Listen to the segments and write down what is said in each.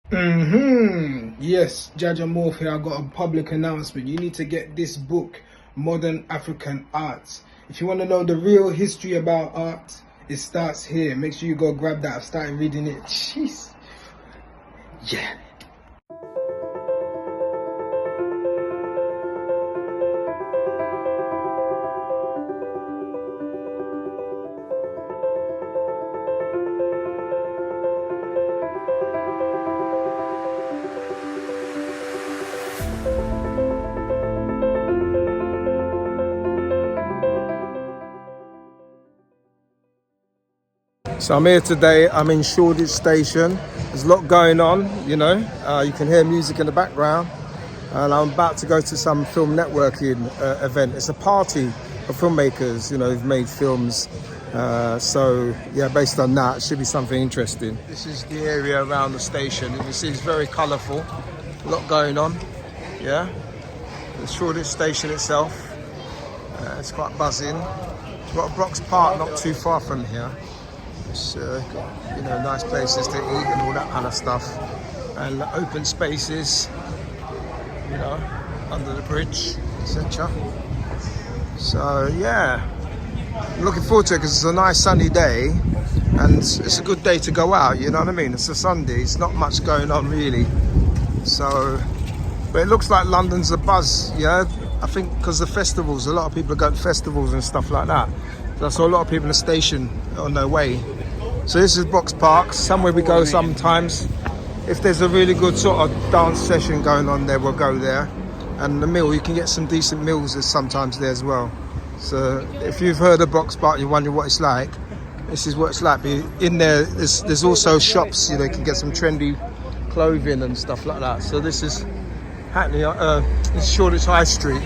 Yes, Jaja Morph here. I got a public announcement. You need to get this book, Modern African Art. If you want to know the real history about art, it starts here. Make sure you go grab that. I've started reading it. Jeez. Yeah. So I'm here today, I'm in Shoreditch station. There's a lot going on, you know. You can hear music in the background. And I'm about to go to some film networking event. It's a party of filmmakers, you know, who've made films. So yeah, based on that, it should be something interesting. This is the area around the station. You can see it's very colourful, a lot going on, yeah. The Shoreditch station itself, it's quite buzzing. We've got a Brox Park not too far from here. It's got, you know, nice places to eat and all that kind of stuff, and open spaces, you know, under the bridge, etc. So yeah, I'm looking forward to it because it's a nice sunny day and it's a good day to go out, you know what I mean? It's a Sunday, it's not much going on really. So, but it looks like London's a buzz, yeah? I think because the festivals, a lot of people go to festivals and stuff like that. So I saw a lot of people in the station on their way. So this is Brox Park, somewhere we go sometimes. If there's a really good sort of dance session going on there, we'll go there. And the meal, you can get some decent meals sometimes there as well. So if you've heard of Brox Park, you're wondering what it's like, this is what it's like. But in there, there's also shops, you know, you can get some trendy clothing and stuff like that. So this is happening, it's Shoreditch High Street,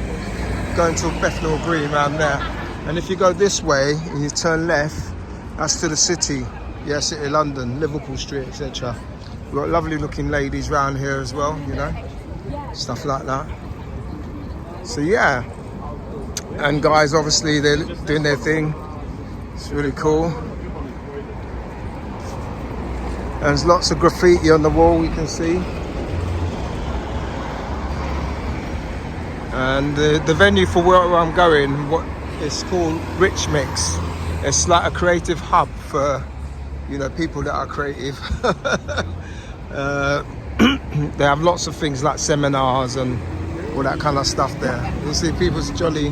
going to Bethnal Green around there. And if you go this way and you turn left, that's to the city. Yeah, City of London, Liverpool Street, etc. We've got lovely looking ladies around here as well, you know, stuff like that. So yeah, and guys, obviously they're doing their thing. It's really cool. And there's lots of graffiti on the wall, you can see. And the venue for where I'm going, what it's called Rich Mix. It's like a creative hub for, you know, people that are creative. They have lots of things like seminars and all that kind of stuff there. You see people's jolly,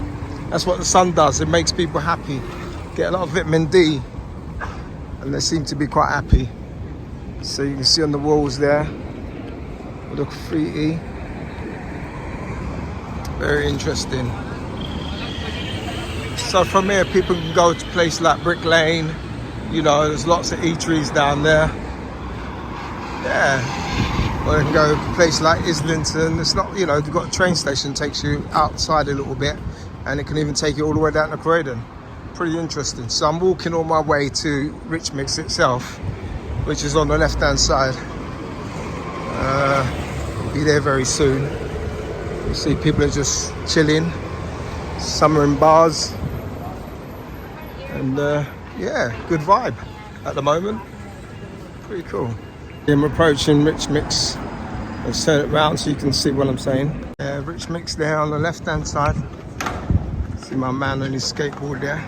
that's what the sun does, it makes people happy. Get a lot of vitamin D and they seem to be quite happy. So you can see on the walls there, the graffiti. Very interesting. So from here people can go to a place like Brick Lane, you know, there's lots of eateries down there. Yeah. Or you can go to a place like Islington. It's not, you know, you've got a train station that takes you outside a little bit and it can even take you all the way down to Croydon. Pretty interesting. So I'm walking on my way to Rich Mix itself, which is on the left hand side. Be there very soon. You see people are just chilling. Some are in bars. And yeah, good vibe at the moment. Pretty cool. I'm approaching Rich Mix. Let's turn it around so you can see what I'm saying. Rich Mix there on the left hand side. See my man on his skateboard there.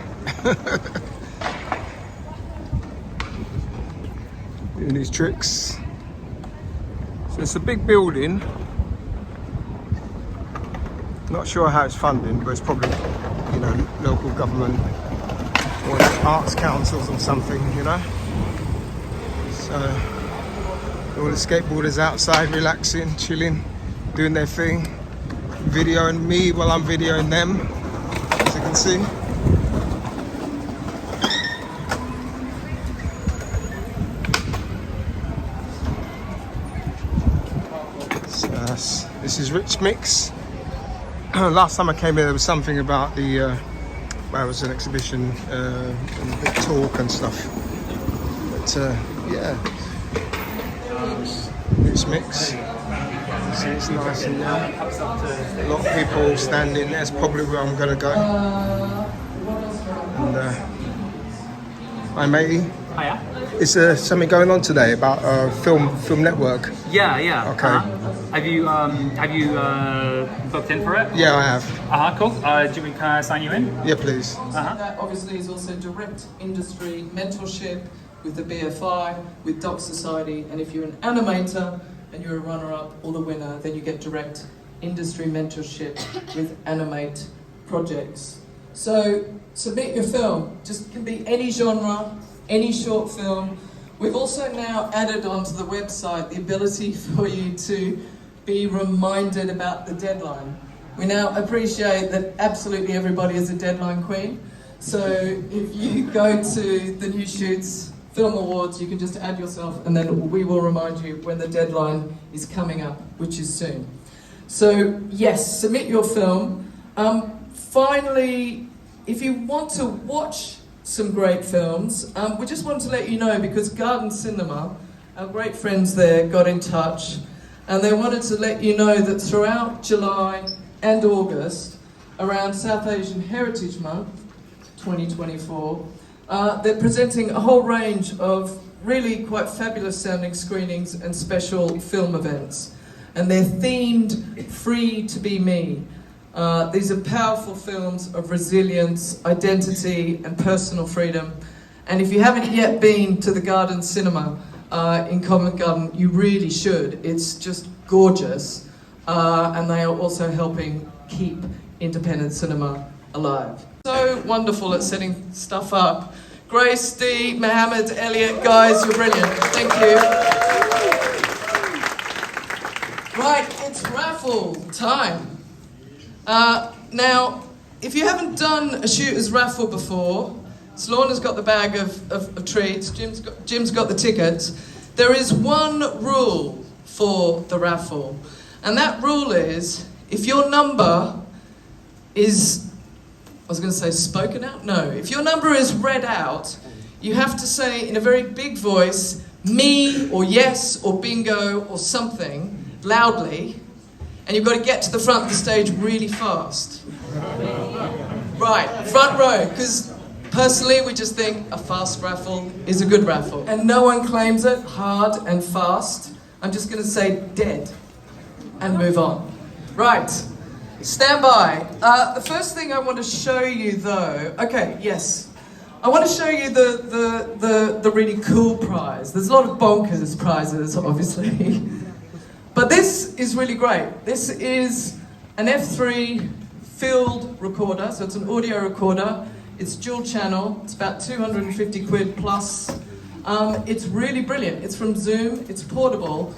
Doing his tricks. So it's a big building. Not sure how it's funded, but it's probably, you know, local government or arts councils or something, you know. So all the skateboarders outside relaxing, chilling, doing their thing, videoing me while I'm videoing them, as you can see. So this is Rich Mix. Last time I came here there was something about the well, it was an exhibition and a big talk and stuff, but yeah, Rich Mix. See, it's nice in there. A lot of people standing. That's probably where I'm gonna go. And hi matey. Hiya. Is there something going on today about film network? Yeah. Okay. Have you booked in for it? Yeah, I have. Cool. Can I sign you in? Yeah, please. That obviously is also direct industry mentorship with the BFI, with Doc Society, and if you're an animator and you're a runner-up or the winner, then you get direct industry mentorship with Animate projects. So submit your film. Just can be any genre, any short film. We've also now added onto the website the ability for you to be reminded about the deadline. We now appreciate that absolutely everybody is a deadline queen. So if you go to the New Shoots Film Awards, you can just add yourself and then we will remind you when the deadline is coming up, which is soon. So yes, submit your film. Finally, if you want to watch some great films, we just want to let you know, because Garden Cinema, our great friends there, got in touch and they wanted to let you know that throughout July and August, around South Asian Heritage Month 2024, they're presenting a whole range of really quite fabulous sounding screenings and special film events. And they're themed Free to Be Me. These are powerful films of resilience, identity and personal freedom. And if you haven't yet been to the Garden Cinema in Covent Garden, you really should. It's just gorgeous. And they are also helping keep independent cinema alive. So wonderful at setting stuff up. Grace, Steve, Mohammed, Elliot, guys, you're brilliant. Thank you. Right, it's raffle time. Now, if you haven't done a shooter's raffle before, Lorna's got the bag of treats, Jim's got the tickets. There is one rule for the raffle, and that rule is, if your number is, I was going to say spoken out? No. If your number is read out, you have to say in a very big voice, me, or yes, or bingo, or something, loudly, and you've got to get to the front of the stage really fast. Right, front row, because personally we just think a fast raffle is a good raffle. And no one claims it hard and fast. I'm just going to say dead and move on. Right. Stand by. The first thing I want to show you though, okay, yes. I want to show you the really cool prize. There's a lot of bonkers prizes, obviously. But this is really great. This is an F3 field recorder, so it's an audio recorder. It's dual channel, it's about 250 quid plus. It's really brilliant. It's from Zoom, it's portable.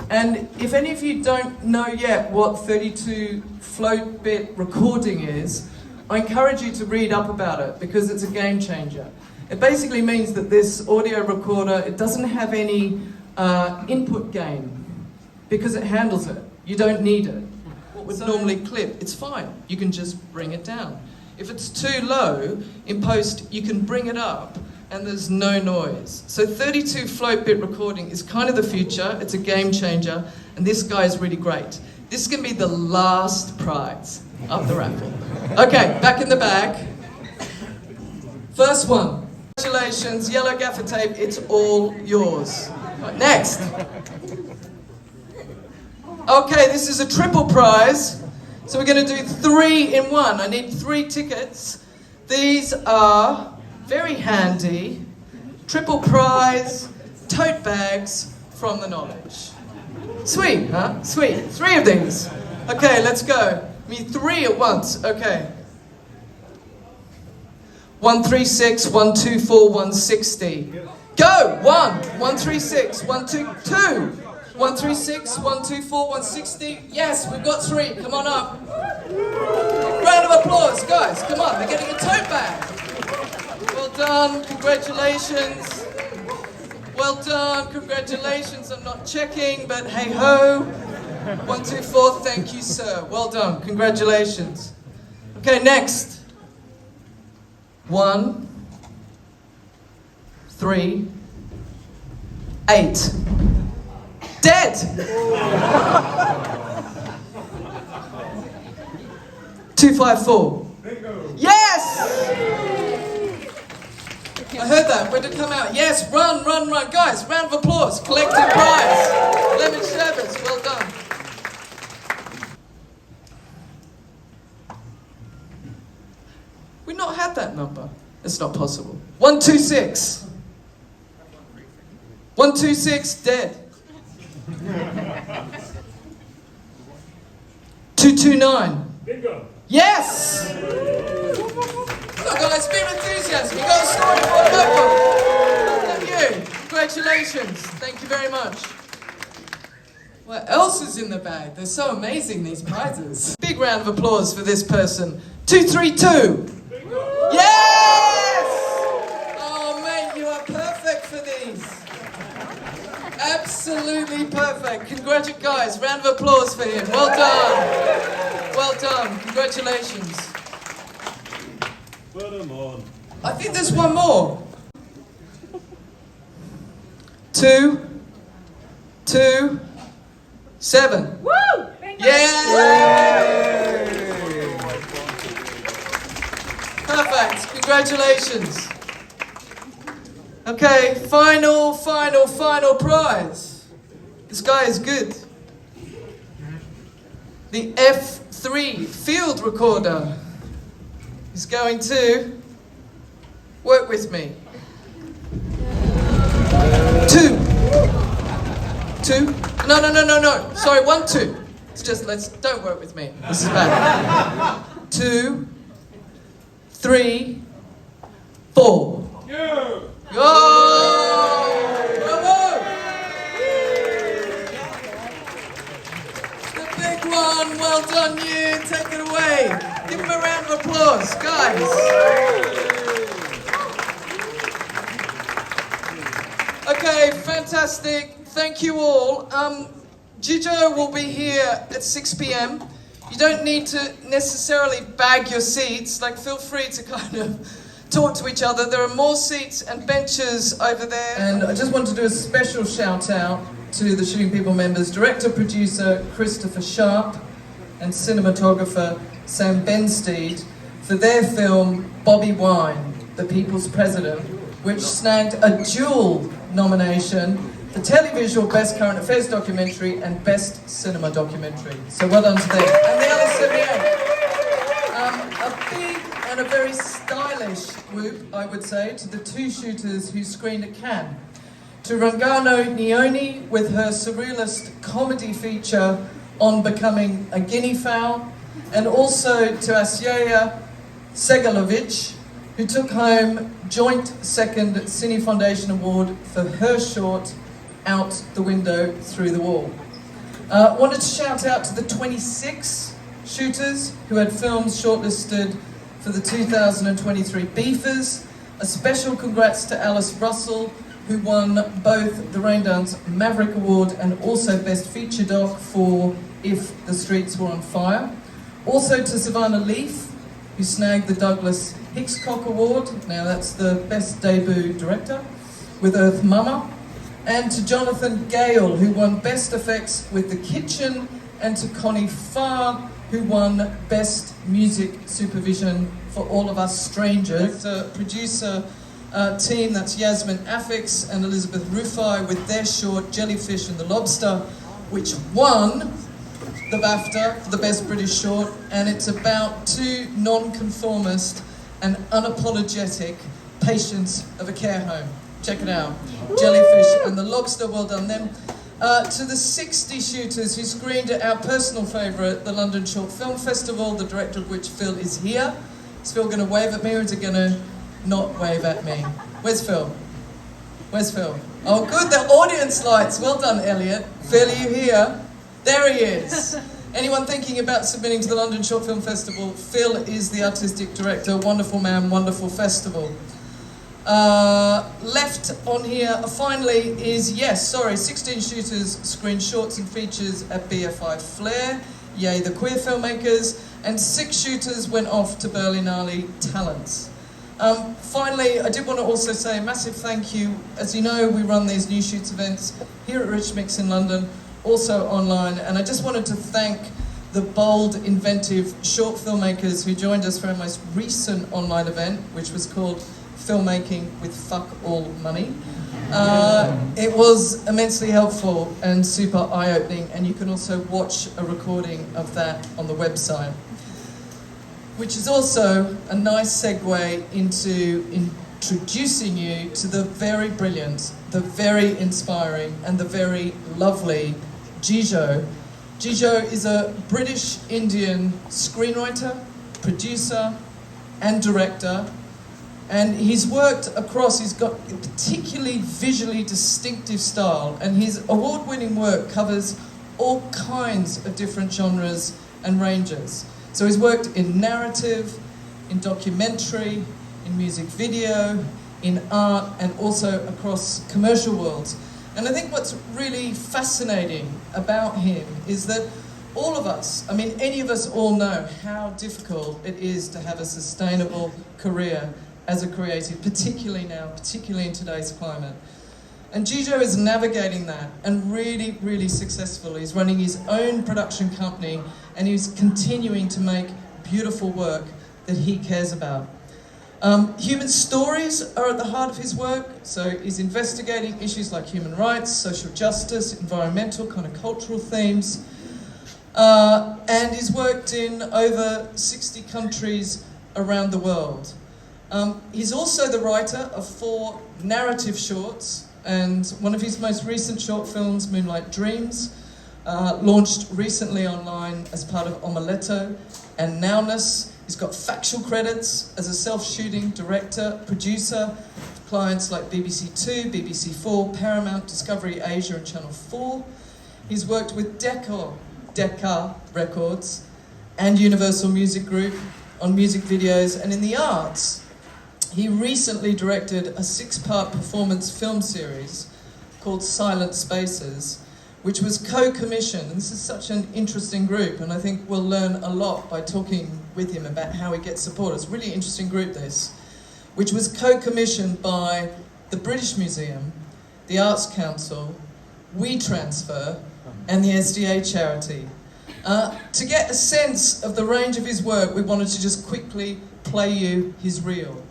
And if any of you don't know yet what 32 float bit recording is, I encourage you to read up about it because it's a game changer. It basically means that this audio recorder, it doesn't have any input gain because it handles it. You don't need it. What would normally clip, it's fine. You can just bring it down. If it's too low, in post, you can bring it up and there's no noise. So 32 float bit recording is kind of the future. It's a game changer, and this guy is really great. This can be the last prize of the raffle. Okay, back in the bag. First one. Congratulations, yellow gaffer tape, it's all yours. Right, next. Okay, this is a triple prize. So we're going to do 3 in 1. I need 3 tickets. These are very handy, triple prize, tote bags from the knowledge. Sweet, huh? Sweet. 3 of these. Okay, let's go. I mean 3 at once. Okay. 136, 124, 160. Go! 1, 136, 122. 136, 124, 160. Yes, we've got 3. Come on up. Round of applause, guys. Come on, they're getting a tote bag. Well done, congratulations. Well done, congratulations. I'm not checking, but hey ho. 124, thank you, sir. Well done, congratulations. Okay, next. 1, 3, 8. Dead! 254. Yes! I heard that. When did it come out? Yes, run, run, run. Guys, round of applause. Collective prize. Lemon sherbets. Well done. We've not had that number. It's not possible. 126. 126, dead. 229. Bingo. Yes! Look, guys, be enthusiastic. You got a story for the notebook. Well done you. Congratulations. Thank you very much. What else is in the bag? They're so amazing, these prizes. Big round of applause for this person. 232. Yes! Oh, mate, you are perfect for these. Absolutely perfect. Congratulations, guys. Round of applause for him. Well done. Well done. Congratulations. Put 'em on. I think there's one more. 2, 2, 7. Woo! Yeah! Perfect. Congratulations. Okay, final prize. This guy is good. The F3 field recorder is going to work with me. 2. No. Sorry, 1, 2. It's just, don't work with me. This is bad. 2, 3, 4. Go! Bravo! The big one, well done you, take it away. Give him a round of applause, guys. Okay, fantastic, thank you all. Jijo will be here at 6 p.m. You don't need to necessarily bag your seats, feel free to kind of talk to each other. There are more seats and benches over there. And I just want to do a special shout out to the Shooting People members, director, producer Christopher Sharp and cinematographer Sam Bensteed for their film Bobby Wine, The People's President, which snagged a dual nomination for Televisual Best Current Affairs Documentary and Best Cinema Documentary. So well done to them. And the other 78. A big and a very stylish whoop, I would say, to the 2 shooters who screened at Cannes. To Rangano Nioni with her surrealist comedy feature on becoming a guinea fowl, and also to Asyeya Segalovic, who took home joint second Cine Foundation Award for her short Out the Window Through the Wall. Wanted to shout out to the 26 shooters who had films shortlisted for the 2023 Beefers. A special congrats to Alice Russell, who won both the Raindance Maverick Award and also Best Feature Doc for If the Streets Were on Fire. Also to Savannah Leaf, who snagged the Douglas Hickscock Award, now that's the Best Debut Director, with Earth Mama. And to Jonathan Gale, who won Best Effects with The Kitchen, and to Connie Farr, who won Best Music Supervision for All of Us Strangers. The producer team, that's Yasmin Affix and Elizabeth Rufai, with their short Jellyfish and the Lobster, which won the BAFTA for the Best British Short, and it's about 2 non-conformist and unapologetic patients of a care home. Check it out. Jellyfish and the Lobster, well done them. To the 60 shooters who screened at our personal favourite, the London Short Film Festival, the director of which, Phil, is here. Is Phil going to wave at me, or is he going to not wave at me? Where's Phil? Where's Phil? Oh, good, the audience lights. Well done, Elliot. Phil, are you here? There he is. Anyone thinking about submitting to the London Short Film Festival, Phil is the artistic director. Wonderful man, wonderful festival. Left on here finally is, 16 shooters screened shorts and features at BFI Flair, yay the queer filmmakers, and 6 shooters went off to Berlinale Talents. Finally, I did want to also say a massive thank you. As you know, we run these New Shoots events here at Rich Mix in London, also online, and I just wanted to thank the bold, inventive short filmmakers who joined us for our most recent online event, which was called filmmaking with fuck all money. It was immensely helpful and super eye-opening, and you can also watch a recording of that on the website, which is also a nice segue into introducing you to the very brilliant, the very inspiring, and the very lovely Jijo. Jijo is a British-Indian screenwriter, producer, and director. And he's worked across, he's got a particularly visually distinctive style, and his award-winning work covers all kinds of different genres and ranges. So he's worked in narrative, in documentary, in music video, in art, and also across commercial worlds. And I think what's really fascinating about him is that all of us, I mean, any of us all know how difficult it is to have a sustainable career as a creative, particularly now, particularly in today's climate. And Jijo is navigating that, and really, really successfully. He's running his own production company, and he's continuing to make beautiful work that he cares about. Human stories are at the heart of his work, so he's investigating issues like human rights, social justice, environmental, kind of cultural themes. And he's worked in over 60 countries around the world. He's also the writer of 4 narrative shorts, and one of his most recent short films, Moonlight Dreams, launched recently online as part of Omeletto and Nowness. He's got factual credits as a self-shooting director, producer, clients like BBC 2, BBC 4, Paramount, Discovery Asia and Channel 4. He's worked with Decca Records and Universal Music Group on music videos and in the arts. He recently directed a 6-part performance film series called Silent Spaces, which was co-commissioned. And this is such an interesting group, and I think we'll learn a lot by talking with him about how he gets support. It's a really interesting group, this, which was co-commissioned by the British Museum, the Arts Council, WeTransfer, and the SDA charity. To get a sense of the range of his work, we wanted to just quickly play you his reel.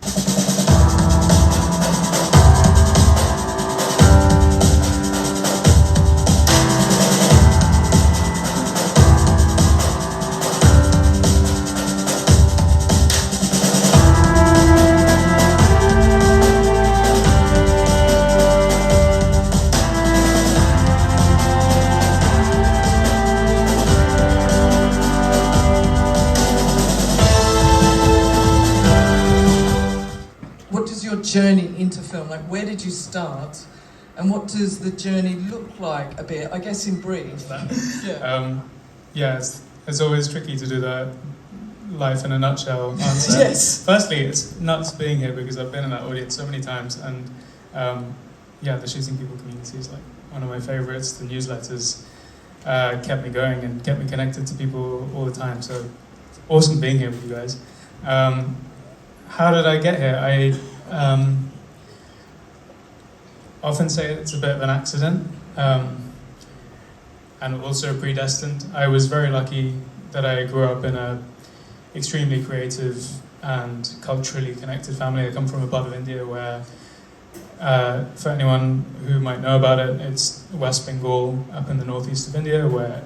Journey into film, like where did you start and what does the journey look like a bit, I guess in brief? Yeah, it's always tricky to do that life in a nutshell answer. Yes. Firstly, it's nuts being here because I've been in that audience so many times, and the Shooting People community is like one of my favorites. The newsletters kept me going and kept me connected to people all the time, so awesome being here with you guys. How did I get here? I often say it's a bit of an accident, and also predestined. I was very lucky that I grew up in a extremely creative and culturally connected family. I come from a part of India where, for anyone who might know about it, it's West Bengal up in the northeast of India, where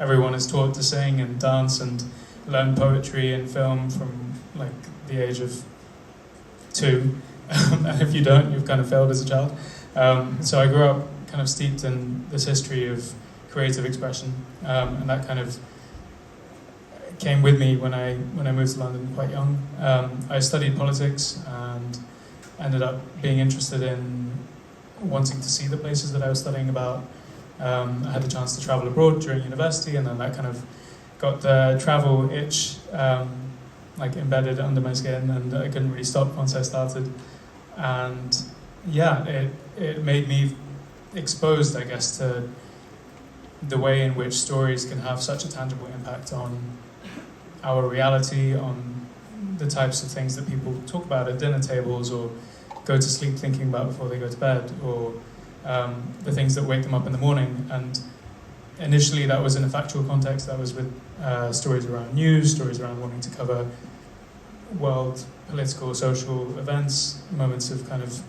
everyone is taught to sing and dance and learn poetry and film from like the age of 2. And if you don't, you've kind of failed as a child. So I grew up kind of steeped in this history of creative expression, and that kind of came with me when I moved to London quite young. I studied politics and ended up being interested in wanting to see the places that I was studying about. I had the chance to travel abroad during university, and then that kind of got the travel itch like embedded under my skin, and I couldn't really stop once I started. And yeah, it made me exposed, I guess, to the way in which stories can have such a tangible impact on our reality, on the types of things that people talk about at dinner tables or go to sleep thinking about before they go to bed, or the things that wake them up in the morning. And initially that was in a factual context. That was with stories around news, stories around wanting to cover world political, social events, moments of kind of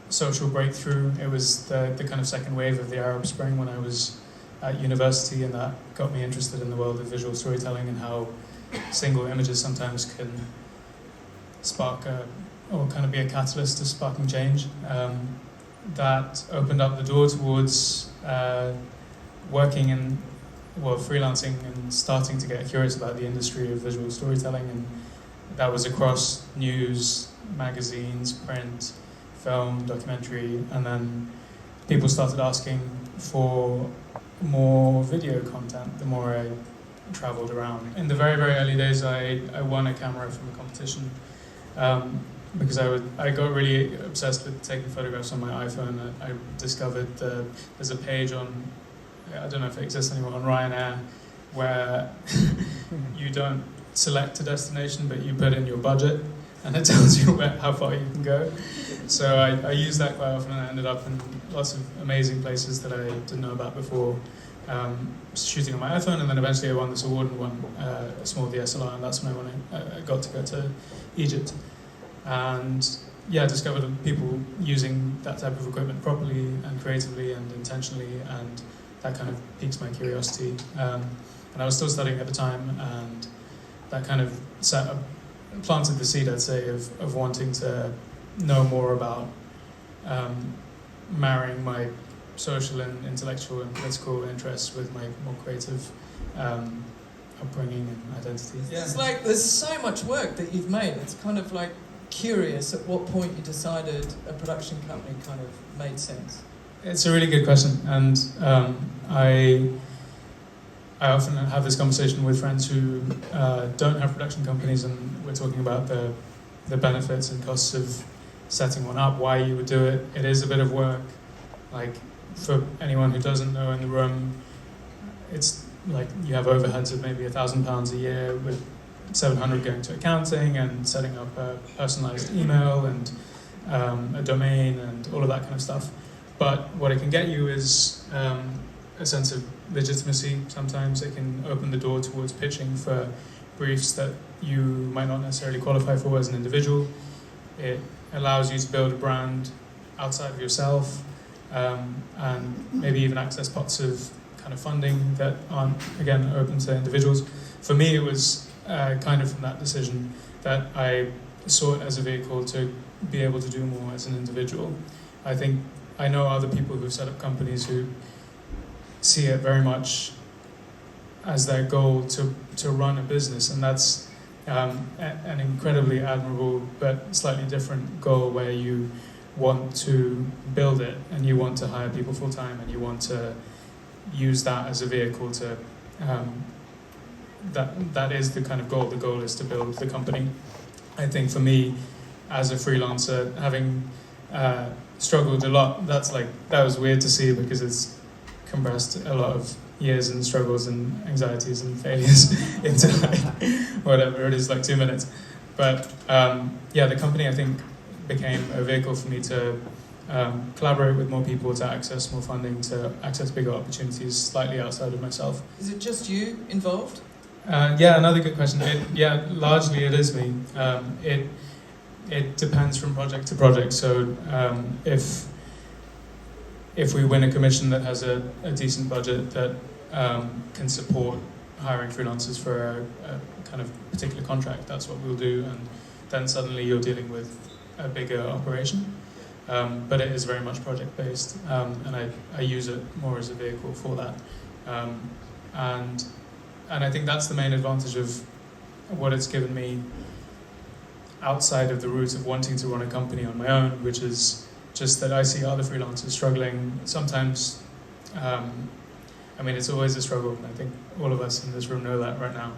social breakthrough. It was the kind of second wave of the Arab Spring when I was at university, and that got me interested in the world of visual storytelling and how single images sometimes can spark or kind of be a catalyst to sparking change. That opened up the door towards working in, freelancing and starting to get curious about the industry of visual storytelling, and that was across news, magazines, print, film, documentary, and then people started asking for more video content the more I traveled around. In the very, very early days, I won a camera from a competition because I got really obsessed with taking photographs on my iPhone. I discovered there's a page on, I don't know if it exists anymore, on Ryanair, where you don't select a destination, but you put in your budget, and it tells you how far you can go. So I used that quite often, and I ended up in lots of amazing places that I didn't know about before, shooting on my iPhone, and then eventually I won this award and won a small DSLR, and that's when I got to go to Egypt. And yeah, I discovered people using that type of equipment properly and creatively and intentionally, and that kind of piques my curiosity. And I was still studying at the time, and that kind of planted the seed, I'd say, of wanting to know more about marrying my social and intellectual and political interests with my more creative upbringing and identity. Yeah. It's like there's so much work that you've made. It's kind of like curious at what point you decided a production company kind of made sense. It's a really good question, and I often have this conversation with friends who don't have production companies, and we're talking about the benefits and costs of setting one up, why you would do it. It is a bit of work. Like, for anyone who doesn't know in the room, it's like you have overheads of maybe £1,000 a year, with 700 going to accounting and setting up a personalized email and a domain and all of that kind of stuff. But what it can get you is a sense of legitimacy. Sometimes it can open the door towards pitching for briefs that you might not necessarily qualify for as an individual. It allows you to build a brand outside of yourself, and maybe even access pots of kind of funding that aren't, again, open to individuals. For me, it was kind of from that decision that I saw it as a vehicle to be able to do more as an individual. I think I know other people who've set up companies who see it very much as their goal to run a business, and that's an incredibly admirable but slightly different goal, where you want to build it and you want to hire people full time and you want to use that as a vehicle to that is the kind of goal. The goal is to build the company. I think for me, as a freelancer, having struggled a lot, that was weird to see, because it's compressed a lot of years and struggles and anxieties and failures into whatever it is, 2 minutes. But the company, I think, became a vehicle for me to collaborate with more people, to access more funding, to access bigger opportunities slightly outside of myself. Is it just you involved? Another good question. Largely it is me. It depends from project to project. So if we win a commission that has a decent budget that can support hiring freelancers for a kind of particular contract, that's what we'll do, and then suddenly you're dealing with a bigger operation. But it is very much project-based, and I use it more as a vehicle for that. And I think that's the main advantage of what it's given me outside of the route of wanting to run a company on my own, which is just that I see other freelancers struggling. Sometimes, it's always a struggle, and I think all of us in this room know that right now,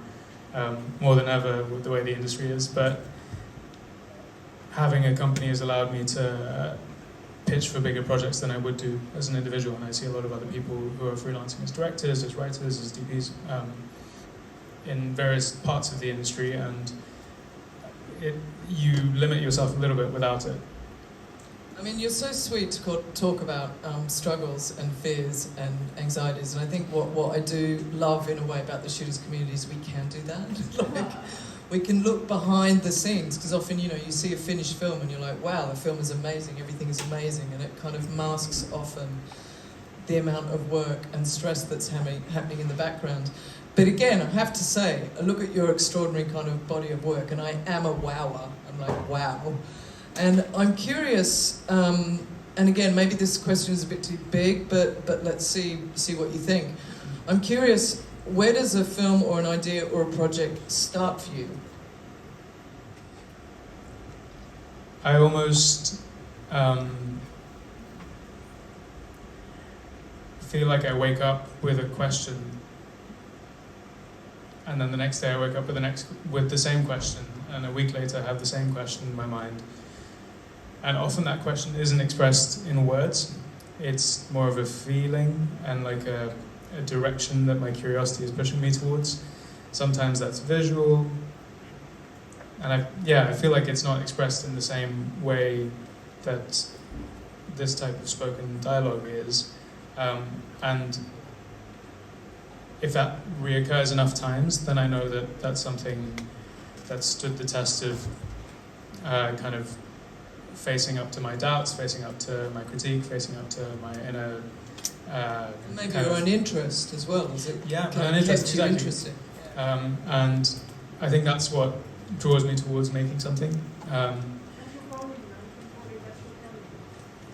more than ever with the way the industry is. But having a company has allowed me to pitch for bigger projects than I would do as an individual, and I see a lot of other people who are freelancing as directors, as writers, as DPs, in various parts of the industry, and you limit yourself a little bit without it. I mean, you're so sweet to talk about struggles and fears and anxieties, and I think what I do love in a way about the shooters community is we can do that. we can look behind the scenes, because often, you know, you see a finished film and you're like, wow, the film is amazing, everything is amazing, and it kind of masks often the amount of work and stress that's happening in the background. But again, I have to say, I look at your extraordinary kind of body of work, and I am a wower. I'm like, wow. And I'm curious, and again, maybe this question is a bit too big, but let's see what you think. I'm curious, where does a film or an idea or a project start for you? I almost feel like I wake up with a question, and then the next day I wake up with the same question, and a week later I have the same question in my mind. And often that question isn't expressed in words. It's more of a feeling and like a direction that my curiosity is pushing me towards. Sometimes that's visual, and I feel like it's not expressed in the same way that this type of spoken dialogue is. And if that reoccurs enough times, then I know that that's something that stood the test of kind of facing up to my doubts, facing up to my critique, facing up to my inner... maybe your own interest as well, is it? Yeah, Kept my own interest, you exactly. interested. And I think that's what draws me towards making something.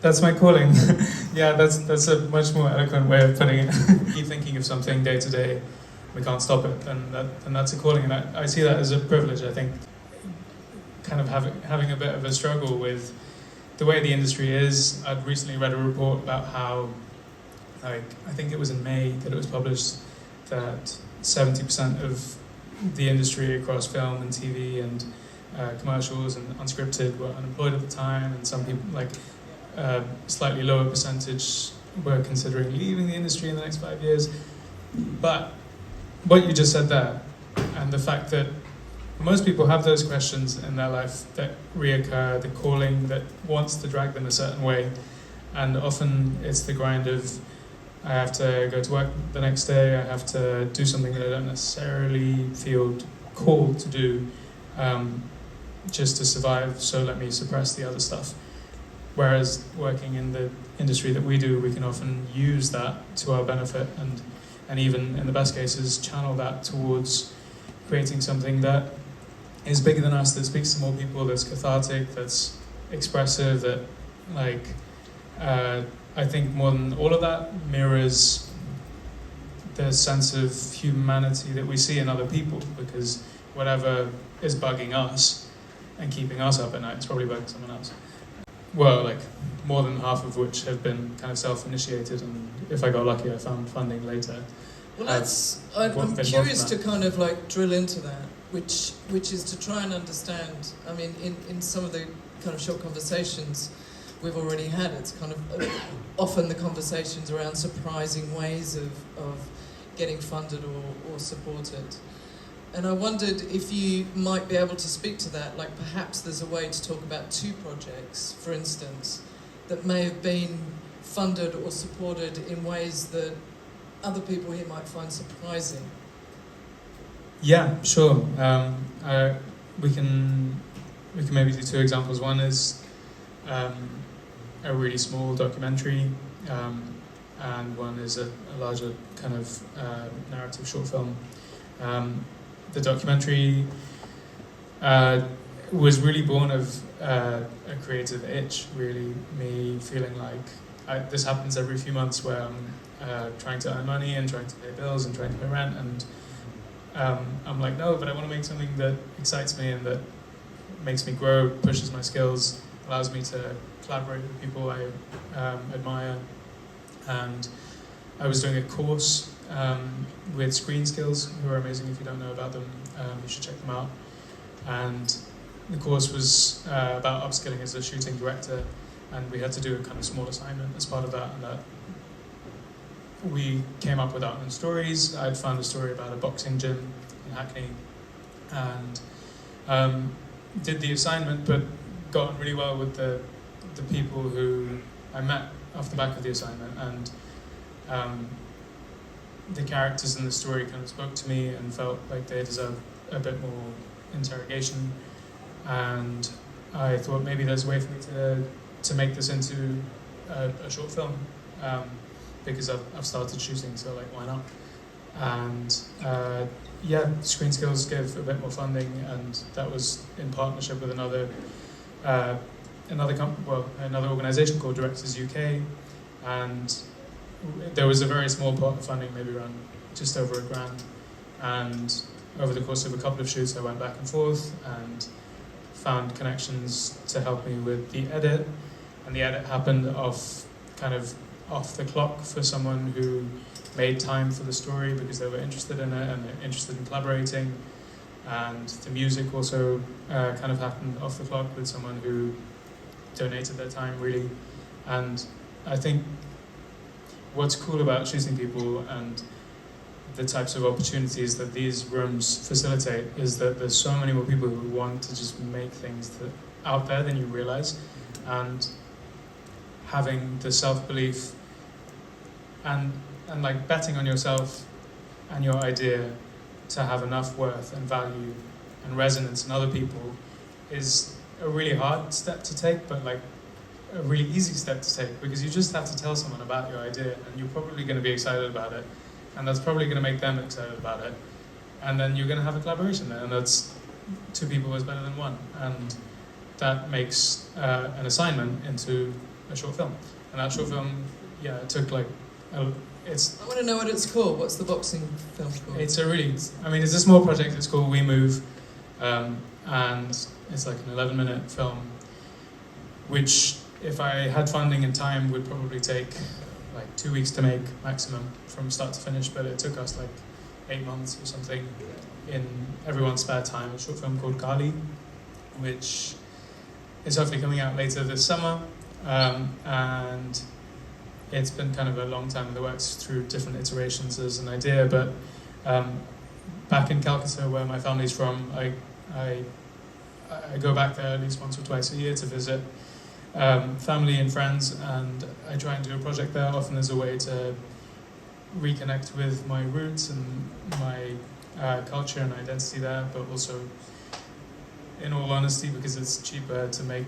That's my calling. Yeah, that's a much more eloquent way of putting it. Keep thinking of something day to day, we can't stop it, and that's a calling, and I see that as a privilege. I think kind of having a bit of a struggle with the way the industry is. I'd recently read a report about how, like, I think it was in May that it was published, that 70% of the industry across film and TV and commercials and unscripted were unemployed at the time, and some people, like, slightly lower percentage were considering leaving the industry in the next 5 years. But what you just said there, and the fact that most people have those questions in their life that reoccur, the calling that wants to drag them a certain way, and often it's the grind of, I have to go to work the next day, I have to do something that I don't necessarily feel called to do, just to survive, so let me suppress the other stuff. Whereas working in the industry that we do, we can often use that to our benefit, and even in the best cases channel that towards creating something that is bigger than us, that speaks to more people, that's cathartic, that's expressive, that, like, I think more than all of that mirrors the sense of humanity that we see in other people, because whatever is bugging us and keeping us up at night is probably bugging someone else. Well, like, more than half of which have been kind of self-initiated, and if I got lucky I found funding later. Well, I'm curious to kind of like drill into that, which is to try and understand, I mean, in some of the kind of short conversations we've already had, it's kind of often the conversations around surprising ways of getting funded or supported. And I wondered if you might be able to speak to that, like perhaps there's a way to talk about two projects, for instance, that may have been funded or supported in ways that other people here might find surprising. Yeah, sure. We can maybe do two examples. One is a really small documentary, and one is a larger kind of narrative short film. The documentary was really born of a creative itch, really, me feeling like this happens every few months where I'm trying to earn money and trying to pay bills and trying to pay rent, and I'm like, no, but I want to make something that excites me and that makes me grow, pushes my skills, allows me to collaborate with people I admire. And I was doing a course with Screen Skills, who are amazing. If you don't know about them, you should check them out. And the course was about upskilling as a shooting director, and we had to do a kind of small assignment as part of that, and that we came up with our own stories. I'd found a story about a boxing gym in Hackney, and did the assignment, but got on really well with the people who I met off the back of the assignment, and the characters in the story kind of spoke to me and felt like they deserved a bit more interrogation, and I thought maybe there's a way for me to make this into a short film, because I've started shooting, so like why not? And Screen Skills gave a bit more funding, and that was in partnership with another organisation called Directors UK, and there was a very small pot of funding, maybe around just over £1,000, and over the course of a couple of shoots I went back and forth and found connections to help me with the edit, and the edit happened off the clock for someone who made time for the story because they were interested in it and they're interested in collaborating, and the music also kind of happened off the clock with someone who donated their time really. And I think what's cool about shooting people and the types of opportunities that these rooms facilitate is that there's so many more people who want to just make things out there than you realize, and having the self-belief and like betting on yourself and your idea to have enough worth and value and resonance in other people is a really hard step to take, but like a really easy step to take, because you just have to tell someone about your idea and you're probably going to be excited about it, and that's probably going to make them excited about it, and then you're going to have a collaboration there, and that's two people is better than one, and that makes an assignment into a short film. And that short film, it took like I want to know what it's called. What's the boxing film called? It's a small project. It's called We Move, and it's like an 11-minute film, which, if I had funding and time, would probably take like 2 weeks to make maximum from start to finish, but it took us like 8 months or something in everyone's spare time. A short film called Kali, which is hopefully coming out later this summer, and it's been kind of a long time in the works through different iterations as an idea, but back in Calcutta, where my family's from, I go back there at least once or twice a year to visit family and friends, and I try and do a project there often as a way to reconnect with my roots and my culture and identity there, but also, in all honesty, because it's cheaper to make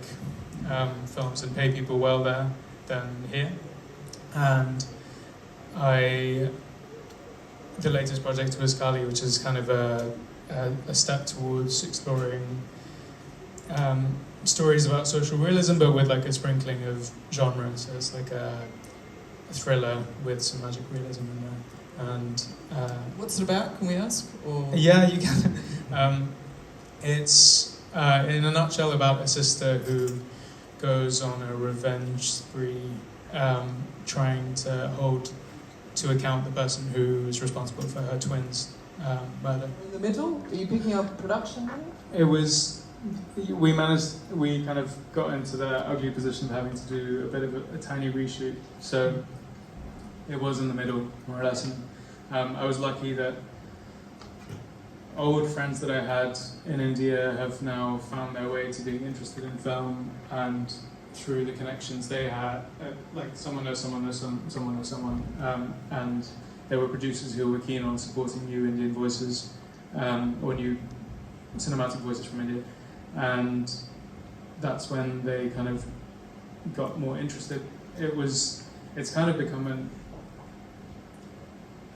films and pay people well there than here. And the latest project was Kali, which is kind of a step towards exploring stories about social realism, but with like a sprinkling of genre. So it's like a thriller with some magic realism in there. And what's it about? Can we ask? Or? Yeah, you can. It's in a nutshell about a sister who goes on a revenge spree, trying to hold to account the person who is responsible for her twins' murder. In the middle? Are you picking up production money? It was, we kind of got into the ugly position of having to do a bit of a tiny reshoot, so it was in the middle, more or less. And I was lucky that old friends that I had in India have now found their way to being interested in film, and through the connections they had, like someone knows someone knows someone knows someone, and there were producers who were keen on supporting new Indian voices, or new cinematic voices from India, and that's when they kind of got more interested. It's kind of become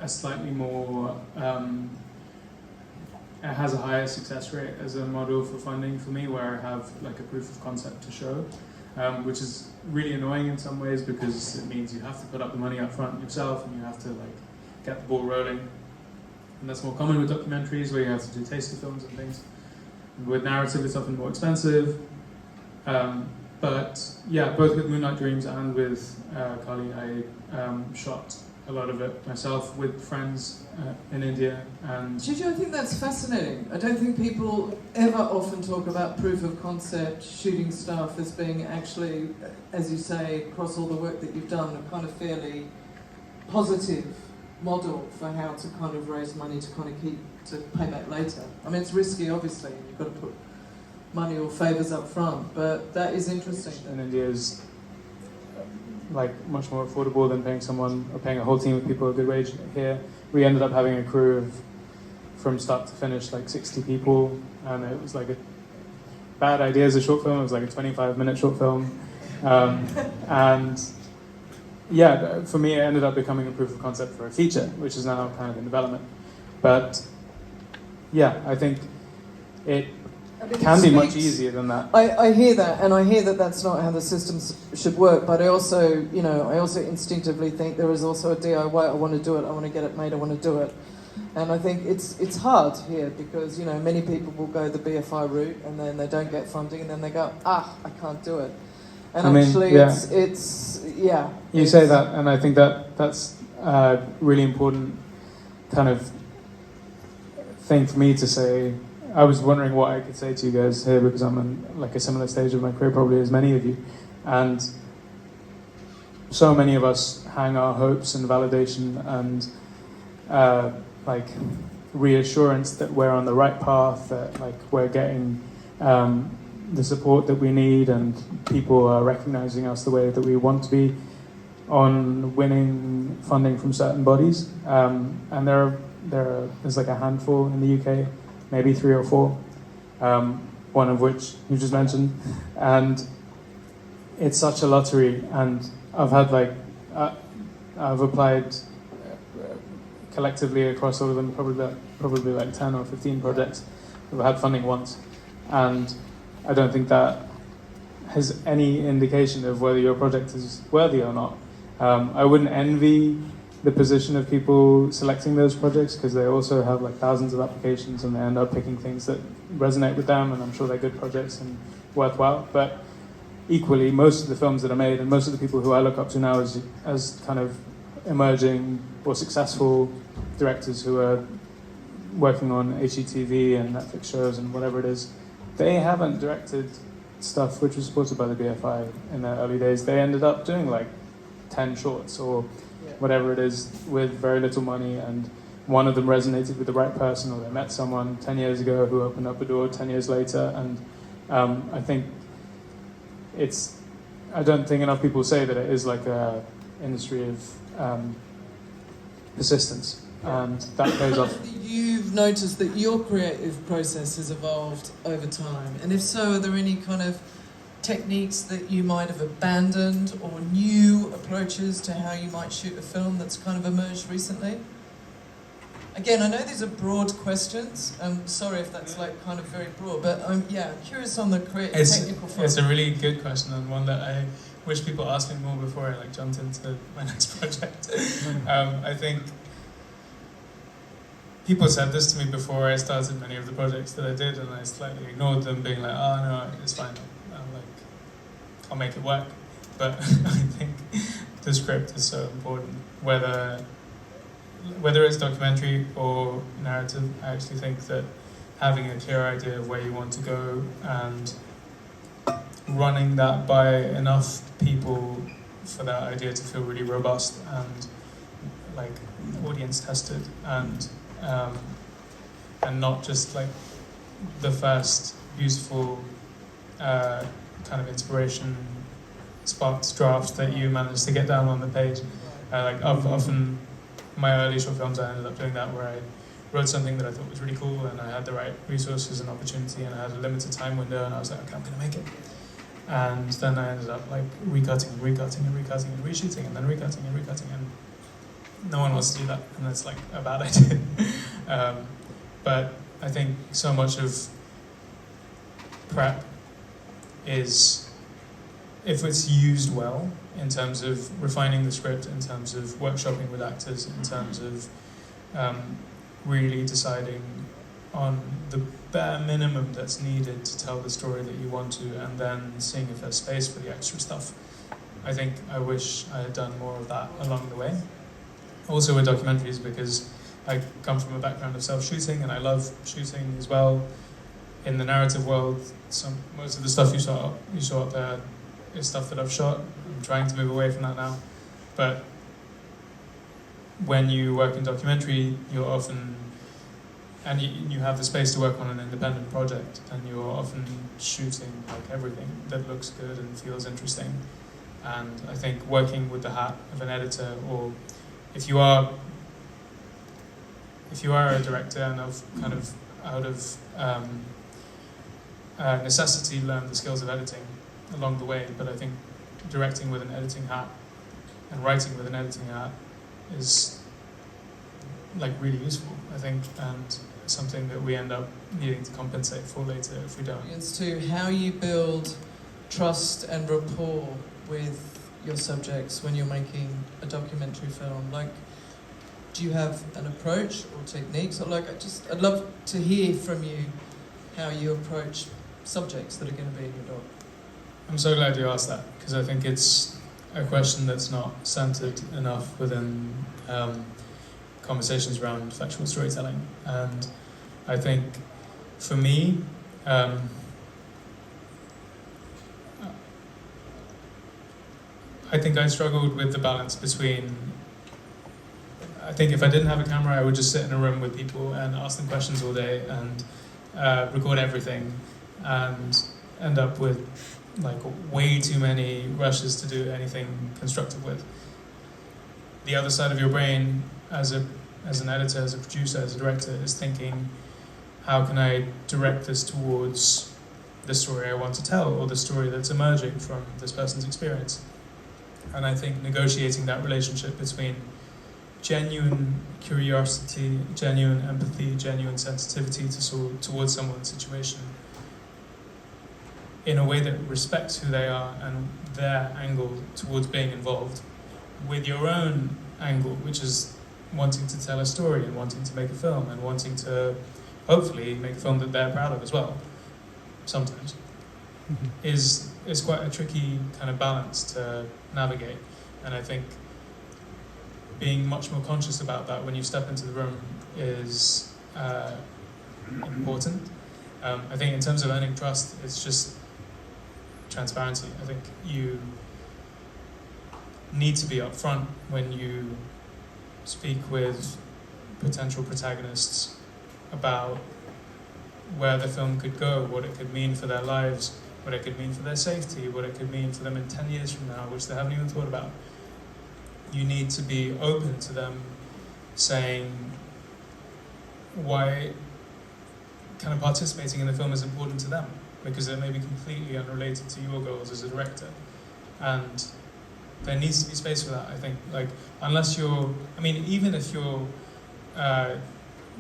a slightly more, it has a higher success rate as a model for funding for me, where I have like a proof of concept to show, which is really annoying in some ways, because it means you have to put up the money up front yourself and you have to like get the ball rolling. And that's more common with documentaries, where you have to do taster films and things. And with narrative, it's often more expensive. But yeah, both with Moonlight Dreams and with Kali, I shot a lot of it myself with friends in India. And Jijo, I think that's fascinating. I don't think people ever often talk about proof of concept, shooting stuff as being actually, as you say, across all the work that you've done, a kind of fairly positive model for how to kind of raise money to kind of keep to pay back later. I mean, it's risky, obviously, and you've got to put money or favours up front, but that is interesting. And India is like much more affordable than paying someone or paying a whole team of people a good wage. Here we ended up having a crew of from start to finish, like 60 people, and it was like a bad idea as a short film. It was like a 25-minute short film, and yeah, for me, it ended up becoming a proof of concept for a feature, which is now kind of in development. But yeah, I think it can be much easier than that. I hear that, and I hear that that's not how the systems should work. But I also, I also instinctively think there is also a DIY. I want to do it. I want to get it made. I want to do it. And I think it's hard here because many people will go the BFI route and then they don't get funding and then they go, I can't do it. And You say that, and I think that's a really important kind of thing for me to say. I was wondering what I could say to you guys here because I'm in like a similar stage of my career probably as many of you, and so many of us hang our hopes and validation and like reassurance that we're on the right path, that like we're getting the support that we need and people are recognizing us the way that we want to be on winning funding from certain bodies, and there's like a handful in the UK, maybe 3 or 4, one of which you just mentioned, and it's such a lottery. And I've had I've applied collectively across all of them probably like 10 or 15 projects. I've had funding once, and I don't think that has any indication of whether your project is worthy or not. I wouldn't envy the position of people selecting those projects because they also have like thousands of applications and they end up picking things that resonate with them, and I'm sure they're good projects and worthwhile. But equally, most of the films that are made and most of the people who I look up to now as kind of emerging or successful directors who are working on HGTV and Netflix shows and whatever it is, they haven't directed stuff which was supported by the BFI in their early days. They ended up doing like 10 shorts or whatever it is with very little money, and one of them resonated with the right person, or they met someone 10 years ago who opened up a door 10 years later. And I think I don't think enough people say that it is like a industry of persistence, and that pays off. You've noticed that your creative process has evolved over time, and if so, are there any kind of techniques that you might have abandoned or new approaches to how you might shoot a film that's kind of emerged recently? Again, I know these are broad questions. I'm sorry if that's like kind of very broad, but I'm curious on the technical front. It's a really good question, and one that I wish people asked me more before I jumped into my next project. I think people said this to me before I started many of the projects that I did, and I slightly ignored them, being like, "Oh no, it's fine. I'll make it work." But I think the script is so important, whether it's documentary or narrative. I actually think that having a clear idea of where you want to go and running that by enough people for that idea to feel really robust and like audience tested, and not just like the first beautiful kind of inspiration sparked draft that you managed to get down on the page. Often my early short films, I ended up doing that where I wrote something that I thought was really cool and I had the right resources and opportunity and I had a limited time window, and I was like, okay, I'm gonna make it. And then I ended up recutting and reshooting and then recutting and no one wants to do that, and that's like a bad idea. But I think so much of prep is, if it's used well, in terms of refining the script, in terms of workshopping with actors, in terms of really deciding on the bare minimum that's needed to tell the story that you want to, and then seeing if there's space for the extra stuff. I think I wish I had done more of that along the way. Also with documentaries, because I come from a background of self-shooting and I love shooting as well. In the narrative world, most of the stuff you saw up there is stuff that I've shot. I'm trying to move away from that now. But when you work in documentary, you're often, and you have the space to work on an independent project, and you're often shooting like everything that looks good and feels interesting. And I think working with the hat of an editor, or if you are if you are a director and have kind of out of necessity learned the skills of editing along the way, but I think directing with an editing hat and writing with an editing hat is like really useful, I think, and something that we end up needing to compensate for later if we don't. It's to how you build trust and rapport with your subjects when you're making a documentary film. Like, do you have an approach or techniques? Or like, I'd love to hear from you how you approach subjects that are going to be in your doc. I'm so glad you asked that, because I think it's a question that's not centered enough within conversations around factual storytelling. And I think for me, I think I struggled with the balance between, I think if I didn't have a camera, I would just sit in a room with people and ask them questions all day and record everything and end up with like way too many rushes to do anything constructive with. The other side of your brain as an editor, as a producer, as a director is thinking, how can I direct this towards the story I want to tell or the story that's emerging from this person's experience? And I think negotiating that relationship between genuine curiosity, genuine empathy, genuine sensitivity towards someone's situation in a way that respects who they are and their angle towards being involved, with your own angle, which is wanting to tell a story and wanting to make a film and wanting to hopefully make a film that they're proud of as well, sometimes, is quite a tricky kind of balance to navigate. And I think being much more conscious about that when you step into the room is important. I think in terms of earning trust, it's just transparency. I think you need to be upfront when you speak with potential protagonists about where the film could go, what it could mean for their lives, what it could mean for their safety, what it could mean for them in 10 years from now, which they haven't even thought about. You need to be open to them saying why kind of participating in the film is important to them, because it may be completely unrelated to your goals as a director. And there needs to be space for that, I think. Like, unless you're, I mean, even if you're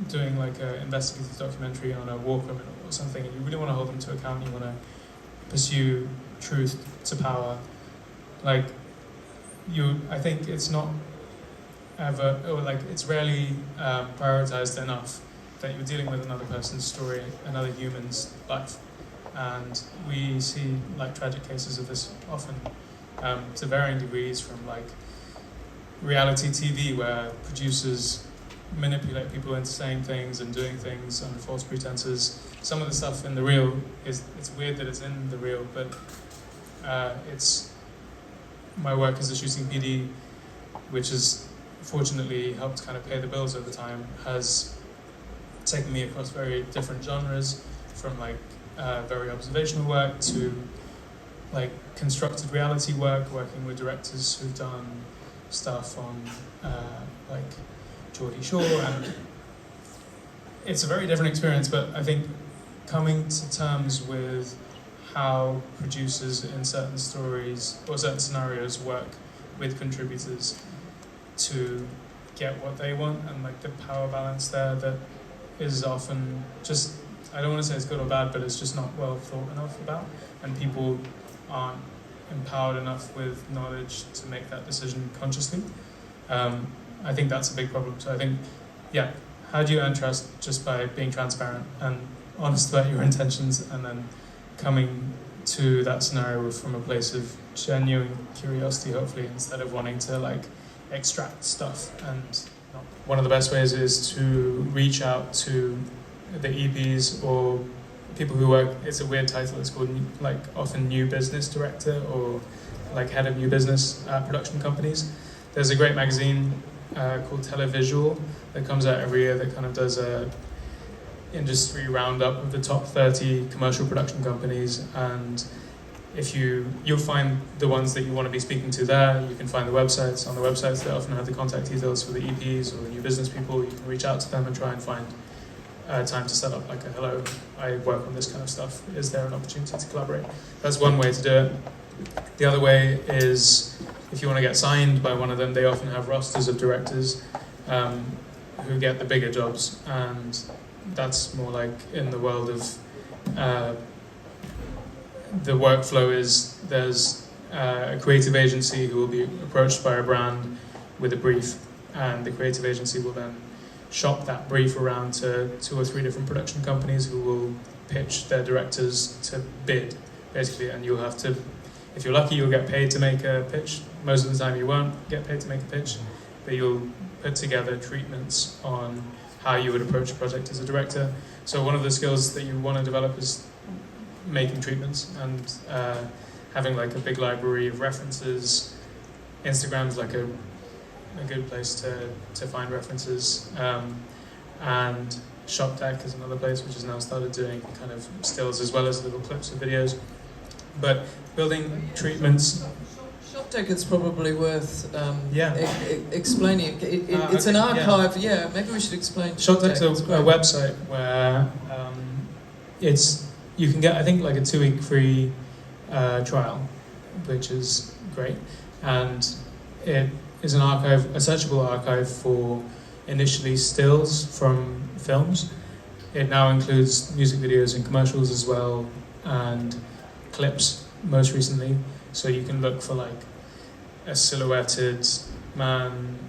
doing like an investigative documentary on a war criminal or something, and you really want to hold them to account, you want to pursue truth to power, like, I think it's not ever, or like, it's rarely prioritized enough that you're dealing with another person's story, another human's life. And we see like tragic cases of this often, to varying degrees, from like reality TV where producers manipulate people into saying things and doing things under false pretenses. Some of the stuff in the real it's weird that it's in the real, but it's my work as a shooting PD, which has fortunately helped kind of pay the bills over time, has taken me across very different genres, from like very observational work to like constructed reality work, working with directors who've done stuff on like Geordie Shore, and it's a very different experience. But I think coming to terms with how producers in certain stories or certain scenarios work with contributors to get what they want, and like the power balance there that is often just, I don't want to say it's good or bad, but it's just not well thought enough about, and people aren't empowered enough with knowledge to make that decision consciously. I think that's a big problem. So I think, yeah, how do you earn trust? Just by being transparent and honest about your intentions, and then coming to that scenario from a place of genuine curiosity, hopefully, instead of wanting to like extract stuff. And one of the best ways is to reach out to the EPs or people who work, it's a weird title, it's called like often new business director or like head of new business at production companies. There's a great magazine called Televisual that comes out every year that kind of does a industry roundup of the top 30 commercial production companies, and you'll find the ones that you want to be speaking to there. You can find the websites. On the websites, they often have the contact details for the EPs or the new business people. You can reach out to them and try and find time to set up like a hello, I work on this kind of stuff. Is there an opportunity to collaborate? That's one way to do it. The other way is if you want to get signed by one of them, they often have rosters of directors who get the bigger jobs, and that's more like in the world of the workflow is there's a creative agency who will be approached by a brand with a brief, and the creative agency will then shop that brief around to 2 or 3 different production companies who will pitch their directors to bid, basically, and you'll have to, if you're lucky, you'll get paid to make a pitch. Most of the time you won't get paid to make a pitch, but you'll put together treatments on how you would approach a project as a director. So one of the skills that you want to develop is making treatments and having like a big library of references. Instagram's like a good place to find references, and ShopDeck is another place which has now started doing kind of stills as well as little clips of videos. But building treatments. ShopDeck is probably worth explaining. It's okay, an archive. Yeah, maybe we should explain. ShopDeck's a website where you can get, I think, like a 2-week free trial, which is great, and it is an archive, a searchable archive for initially stills from films. It now includes music videos and commercials as well, and clips most recently. So you can look for like a silhouetted man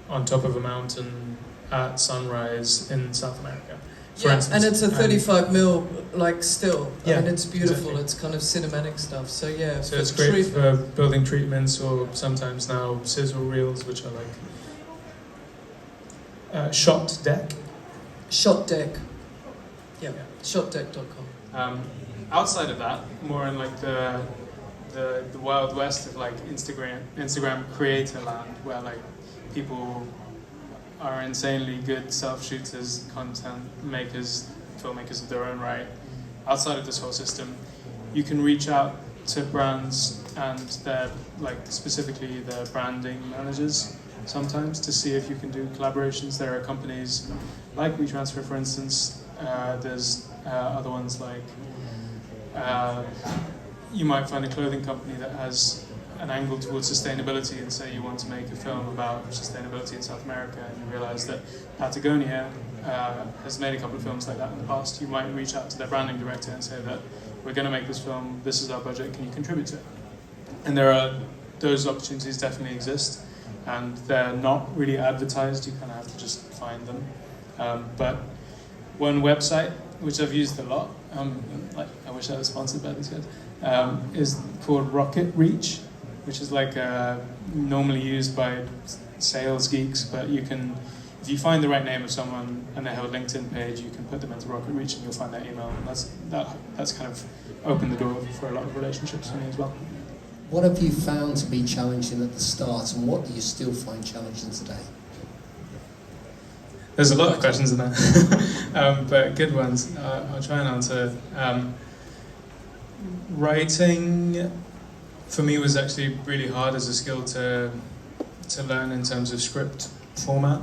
on top of a mountain at sunrise in South America, for instance. And it's a 35mm like still. Yeah, I mean, it's beautiful. exactly. It's kind of cinematic stuff. So yeah. So it's great for building treatments, or sometimes now sizzle reels, which are like shot deck. ShopDeck. Yeah. ShopDeck.com. Outside of that, more in like the wild west of like Instagram creator land, where like people are insanely good self-shooters, content makers, filmmakers of their own right. Outside of this whole system, you can reach out to brands and their, like, specifically their branding managers sometimes to see if you can do collaborations. There are companies like WeTransfer, for instance. There's other ones like you might find a clothing company that has an angle towards sustainability, and say you want to make a film about sustainability in South America, and you realize that Patagonia has made a couple of films like that in the past. You might reach out to their branding director and say that we're going to make this film, this is our budget, can you contribute to it? And those opportunities definitely exist, and they're not really advertised. You kind of have to just find them. But one website, which I've used a lot, like I wish I was sponsored by these guys, is called Rocket Reach, which is like normally used by sales geeks, but you can, if you find the right name of someone and they have a LinkedIn page, you can put them into Rocket Reach and you'll find their email, and that's kind of opened the door for a lot of relationships for me as well. What have you found to be challenging at the start, and what do you still find challenging today? There's a lot of questions in there, but good ones. I'll try and answer. Writing, for me, was actually really hard as a skill to learn in terms of script format.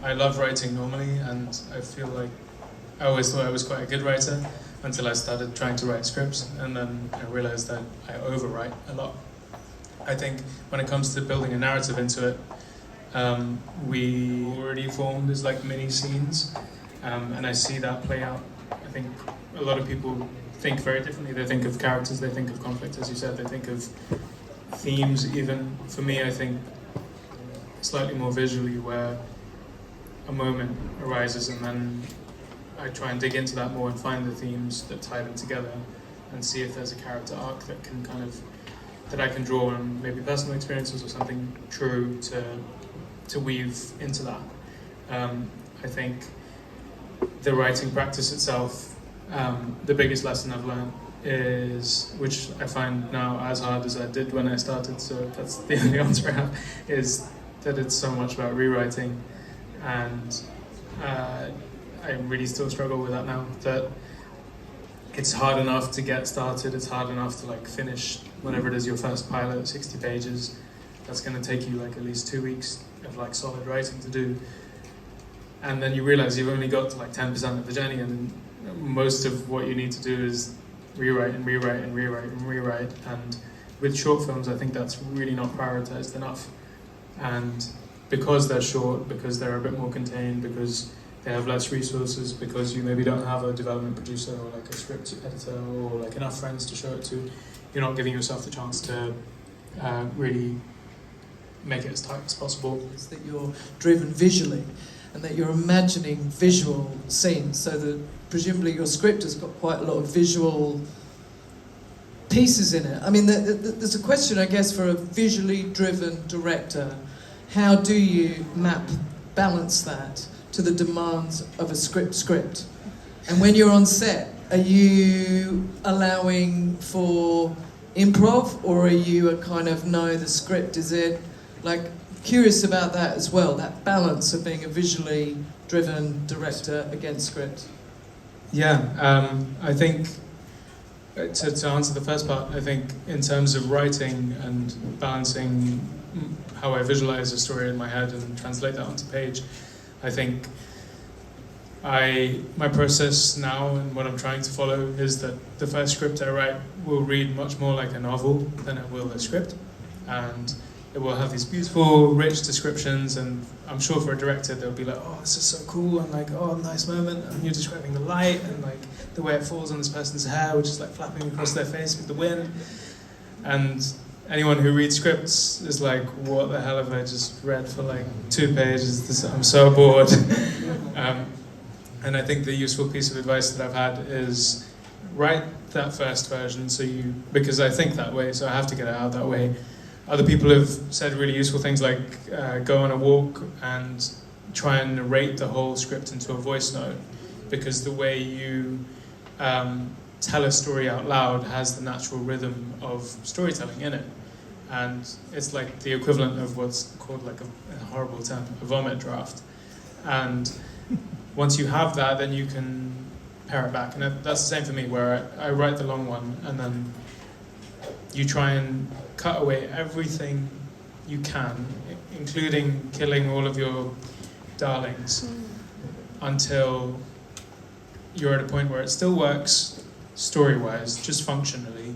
I love writing normally, and I feel like I always thought I was quite a good writer until I started trying to write scripts, and then I realized that I overwrite a lot. I think when it comes to building a narrative into it, we already formed as like mini scenes, and I see that play out. I think a lot of people think very differently. They think of characters, they think of conflict, as you said, they think of themes even. For me, I think slightly more visually, where a moment arises and then I try and dig into that more and find the themes that tie them together and see if there's a character arc that can that I can draw on, maybe personal experiences or something true to weave into that. I think the writing practice itself, the biggest lesson I've learned is, which I find now as hard as I did when I started, so that's the only answer I have, is that it's so much about rewriting, and I really still struggle with that now, that it's hard enough to get started, it's hard enough to like finish whatever it is, your first pilot, 60 pages. That's going to take you like at least 2 weeks of like solid writing to do. And then you realize you've only got to like 10% of the journey, and most of what you need to do is rewrite and rewrite and rewrite and rewrite. And with short films, I think that's really not prioritized enough. And because they're short, because they're a bit more contained, because they have less resources, because you maybe don't have a development producer or like a script editor or like enough friends to show it to, you're not giving yourself the chance to really make it as tight as possible. It's that you're driven visually and that you're imagining visual scenes, so that presumably your script has got quite a lot of visual pieces in it. I mean, there's a question, I guess, for a visually driven director. How do you balance that to the demands of a script? And when you're on set, are you allowing for improv, or are you a kind of, no, the script is it? Like, curious about that as well, that balance of being a visually driven director against script. Yeah, I think to answer the first part, I think in terms of writing and balancing how I visualize a story in my head and translate that onto page, I think my process now and what I'm trying to follow is that the first script I write will read much more like a novel than it will a script, and it will have these beautiful, rich descriptions, and I'm sure for a director they'll be like, oh, this is so cool, and like, oh, nice moment, and you're describing the light, and like the way it falls on this person's hair, which is like flapping across their face with the wind. And anyone who reads scripts is like, what the hell have I just read for like 2 pages? I'm so bored. And I think the useful piece of advice that I've had is write that first version, because I think that way, so I have to get it out that way. Other people have said really useful things like go on a walk and try and narrate the whole script into a voice note, because the way you tell a story out loud has the natural rhythm of storytelling in it. And it's like the equivalent of what's called, like a horrible term, a vomit draft. And once you have that, then you can pare it back. And that's the same for me, where I write the long one and then you try and cut away everything you can, including killing all of your darlings, until you're at a point where it still works story-wise, just functionally,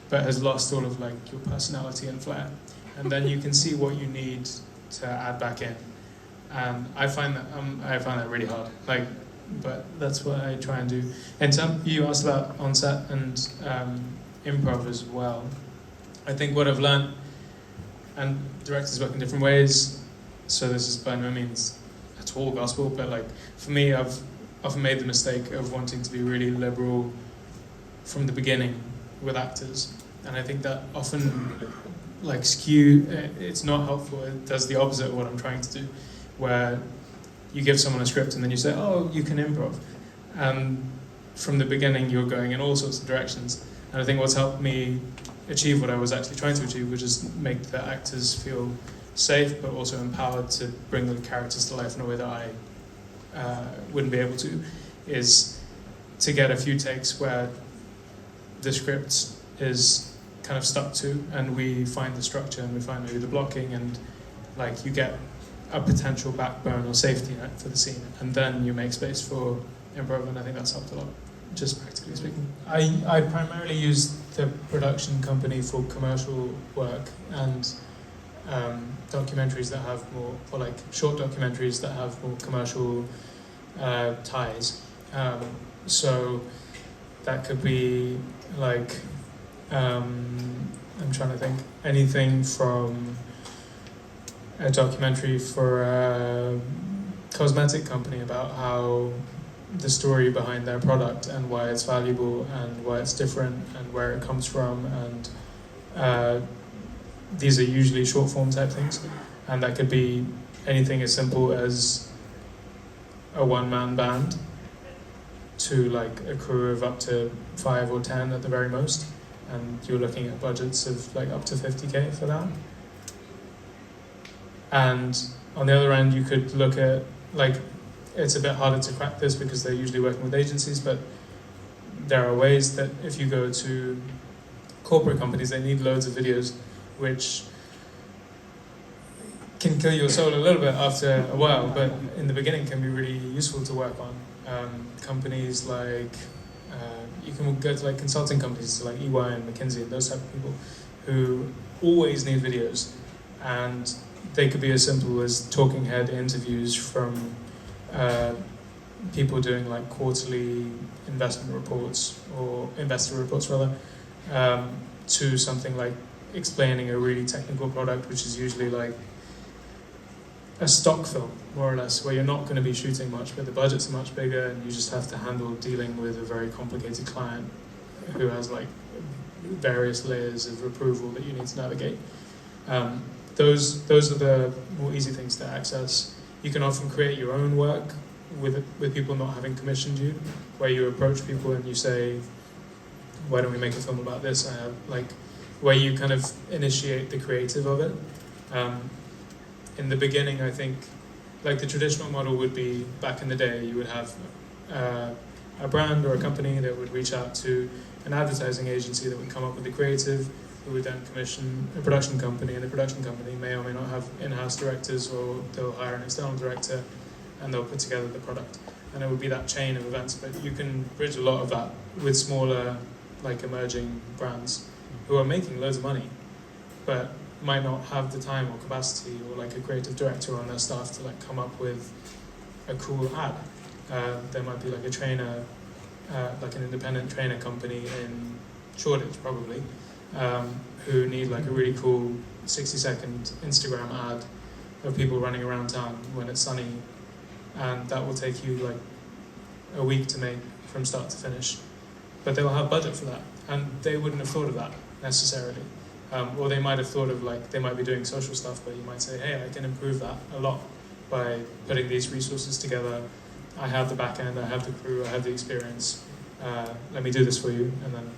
but has lost all of like your personality and flair. And then you can see what you need to add back in. And I find that really hard. But that's what I try and do. And you asked about on set and improv as well. I think what I've learned, and directors work in different ways, so this is by no means at all gospel, but like for me, I've often made the mistake of wanting to be really liberal from the beginning with actors, and I think that often like it's not helpful. It does the opposite of what I'm trying to do, where you give someone a script and then you say, oh, you can improv. From the beginning, you're going in all sorts of directions. And I think what's helped me achieve what I was actually trying to achieve, which is make the actors feel safe, but also empowered to bring the characters to life in a way that I wouldn't be able to, is to get a few takes where the script is kind of stuck to, and we find the structure and we find maybe the blocking, and like you get a potential backbone or safety net for the scene, and then you make space for improv, and I think that's helped a lot, just practically speaking. I primarily use the production company for commercial work and documentaries that have more, or like short documentaries that have more commercial ties. So that could be like, I'm trying to think, anything from a documentary for a cosmetic company about how the story behind their product and why it's valuable and why it's different and where it comes from, and these are usually short form type things, and that could be anything as simple as a one-man band to like a crew of up to 5 or 10 at the very most, and you're looking at budgets of like up to 50k for that. And on the other end, you could look at, like, it's a bit harder to crack this because they're usually working with agencies, but there are ways that if you go to corporate companies, they need loads of videos, which can kill your soul a little bit after a while, but in the beginning can be really useful to work on. Companies like, you can go to like consulting companies, so like EY and McKinsey and those type of people, who always need videos, and they could be as simple as talking head interviews from people doing like quarterly investment reports, or investor reports rather, to something like explaining a really technical product, which is usually like a stock film, more or less, where you're not going to be shooting much, but the budgets are much bigger, and you just have to handle dealing with a very complicated client who has like various layers of approval that you need to navigate. Those are the more easy things to access. You can often create your own work with people not having commissioned you, where you approach people and you say, why don't we make a film about this? Where you kind of initiate the creative of it. In the beginning, I think, like the traditional model would be, back in the day, you would have a brand or a company that would reach out to an advertising agency that would come up with the creative, who would then commission a production company, and the production company may or may not have in-house directors, or they'll hire an external director, and they'll put together the product. And it would be that chain of events, but you can bridge a lot of that with smaller, like emerging brands who are making loads of money, but might not have the time or capacity or like a creative director on their staff to like come up with a cool ad. There might be like a trainer, like an independent trainer company in Shoreditch probably, who need like a really cool 60-second Instagram ad of people running around town when it's sunny, and that will take you like a week to make from start to finish. But they'll have budget for that, and they wouldn't have thought of that necessarily. Or they might have thought of like, they might be doing social stuff, but you might say, hey, I can improve that a lot by putting these resources together. I have the back end, I have the crew, I have the experience. Let me do this for you, and then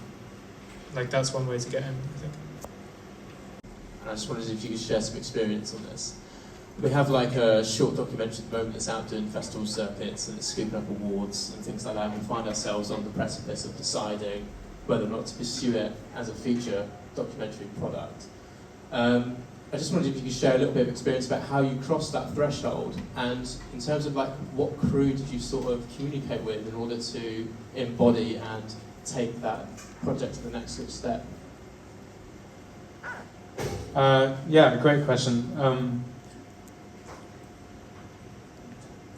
like that's one way to get in, I think. And I just wondered if you could share some experience on this. We have like a short documentary at the moment that's out doing festival circuits and it's scooping up awards and things like that. And we find ourselves on the precipice of deciding whether or not to pursue it as a feature documentary product. I just wondered if you could share a little bit of experience about how you crossed that threshold, and in terms of like what crew did you sort of communicate with in order to embody and take that project to the next sort of step? Yeah, great question.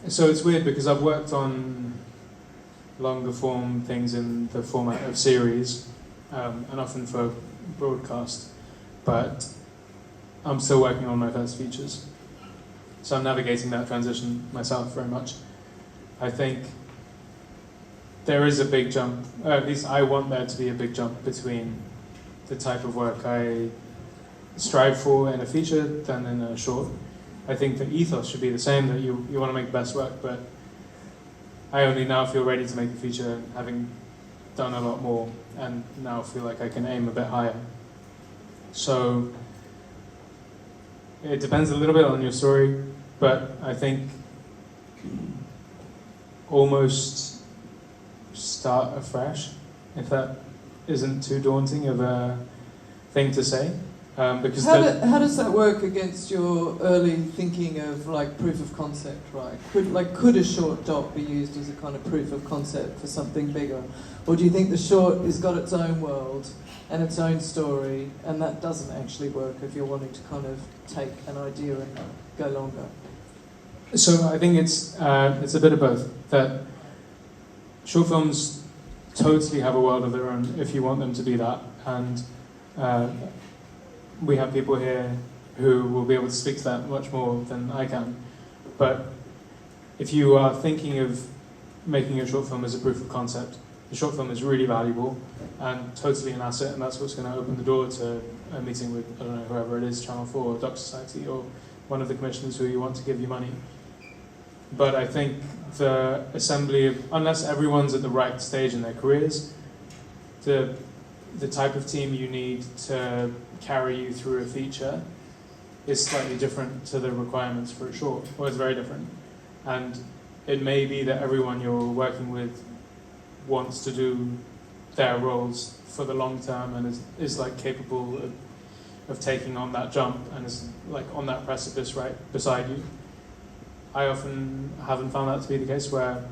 So it's weird because I've worked on longer form things in the format of series, and often for broadcast, but I'm still working on my first features. So I'm navigating that transition myself very much. I think there is a big jump, or at least I want there to be a big jump between the type of work I strive for in a feature than in a short. I think the ethos should be the same, that you want to make the best work, but I only now feel ready to make a feature, having done a lot more, and now feel like I can aim a bit higher. So it depends a little bit on your story, but I think almost start afresh, if that isn't too daunting of a thing to say. Because how does that work against your early thinking of like proof of concept, right? Could a short doc be used as a kind of proof of concept for something bigger? Or do you think the short has got its own world and its own story, and that doesn't actually work if you're wanting to kind of take an idea and go longer? So I think it's a bit of both. That short films totally have a world of their own if you want them to be that, and we have people here who will be able to speak to that much more than I can. But if you are thinking of making a short film as a proof of concept, the short film is really valuable and totally an asset, and that's what's going to open the door to a meeting with, I don't know, whoever it is, Channel 4 or Doc Society or one of the commissioners who you want to give you money. But I think the assembly of, unless everyone's at the right stage in their careers, the type of team you need to carry you through a feature is slightly different to the requirements for a short, or it's very different. And it may be that everyone you're working with wants to do their roles for the long term and is like capable of taking on that jump and is like on that precipice right beside you. I often haven't found that to be the case, where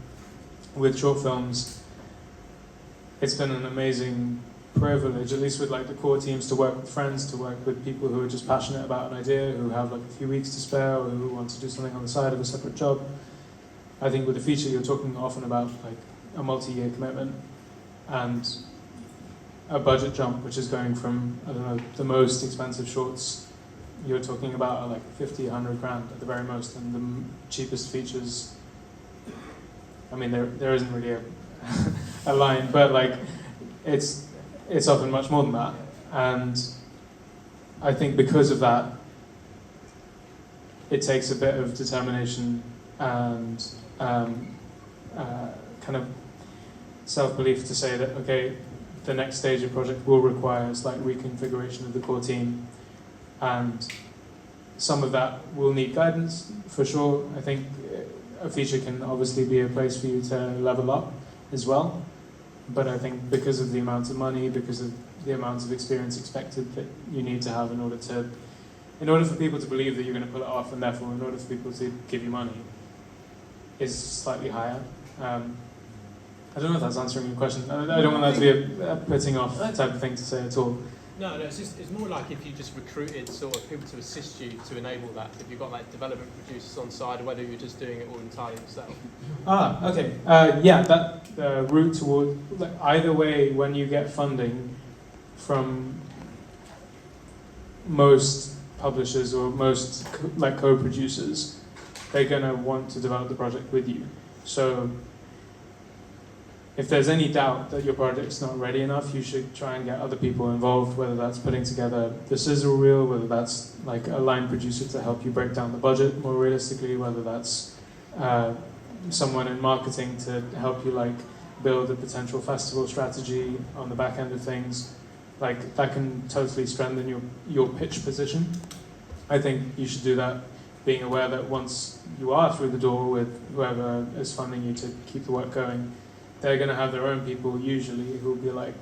with short films, it's been an amazing privilege, at least with like the core teams, to work with friends, to work with people who are just passionate about an idea, who have like a few weeks to spare, or who want to do something on the side of a separate job. I think with a feature, you're talking often about like a multi-year commitment and a budget jump, which is going from, I don't know, the most expensive shorts you're talking about are like 50, 100 grand at the very most, and the cheapest features, I mean, there isn't really a line, but like it's often much more than that. And I think because of that, it takes a bit of determination and kind of self-belief to say that, okay, the next stage of project will require a slight reconfiguration of the core team, and some of that will need guidance for sure. I think a feature can obviously be a place for you to level up as well, but I think because of the amount of money, because of the amount of experience expected that you need to have in order for people to believe that you're going to pull it off, and therefore in order for people to give you money, is slightly higher. I don't know if that's answering your question. I don't want that to be a putting off type of thing to say at all. No, it's more like if you just recruited sort of people to assist you to enable that. If you've got like development producers on side, or whether you're just doing it all entirely yourself. Okay. Yeah, that route toward, like, either way, when you get funding from most publishers or most co-producers, they're gonna want to develop the project with you. So if there's any doubt that your project's not ready enough, you should try and get other people involved, whether that's putting together the sizzle reel, whether that's like a line producer to help you break down the budget more realistically, whether that's someone in marketing to help you like build a potential festival strategy on the back end of things. Like that can totally strengthen your pitch position. I think you should do that, being aware that once you are through the door with whoever is funding you to keep the work going, they're going to have their own people usually who will be like,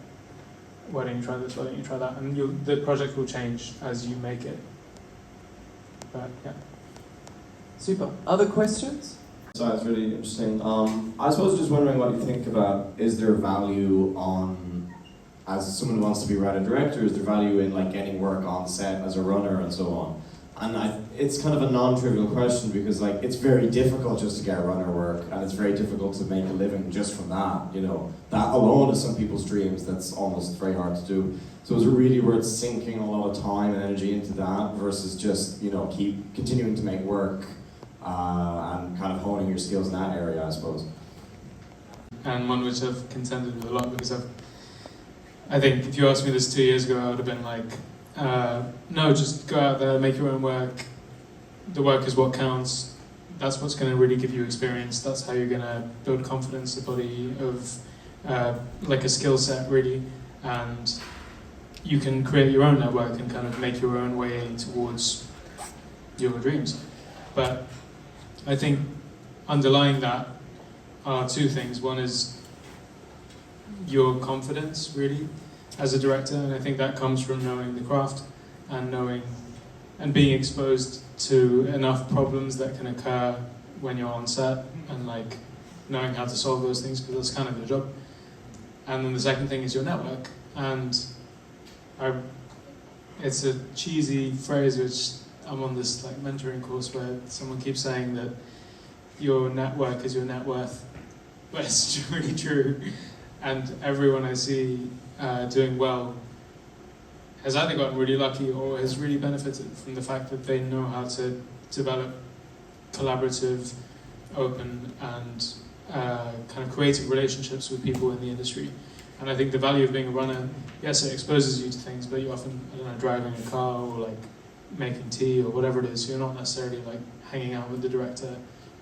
why don't you try this, why don't you try that? And the project will change as you make it. But yeah. Super. Other questions? So that's really interesting. I suppose just wondering what you think about, is there value on, as someone who wants to be a writer director, is there value in like getting work on set as a runner and so on? And it's kind of a non-trivial question because like it's very difficult just to get runner work, and it's very difficult to make a living just from that. You know, that alone is some people's dreams. That's almost very hard to do. So is it really worth sinking a lot of time and energy into that versus just, you know, keep continuing to make work and kind of honing your skills in that area, I suppose? And one which I've contended with a lot, because I think if you asked me this 2 years ago, I would have been like, no, just go out there, make your own work. The work is what counts. That's what's going to really give you experience. That's how you're going to build confidence, a body of like a skill set really, and you can create your own network and kind of make your own way towards your dreams. But I think underlying that are two things. One is your confidence really as a director, and I think that comes from knowing the craft and knowing and being exposed to enough problems that can occur when you're on set, and like knowing how to solve those things, because that's kind of your job. And then the second thing is your network, and it's a cheesy phrase which I'm on this like mentoring course where someone keeps saying that your network is your net worth, but it's really true. And everyone I see doing well has either gotten really lucky or has really benefited from the fact that they know how to develop collaborative, open, and kind of creative relationships with people in the industry. And I think the value of being a runner, yes, it exposes you to things, but you often, I don't know, driving a car or like making tea or whatever it is, so you're not necessarily like hanging out with the director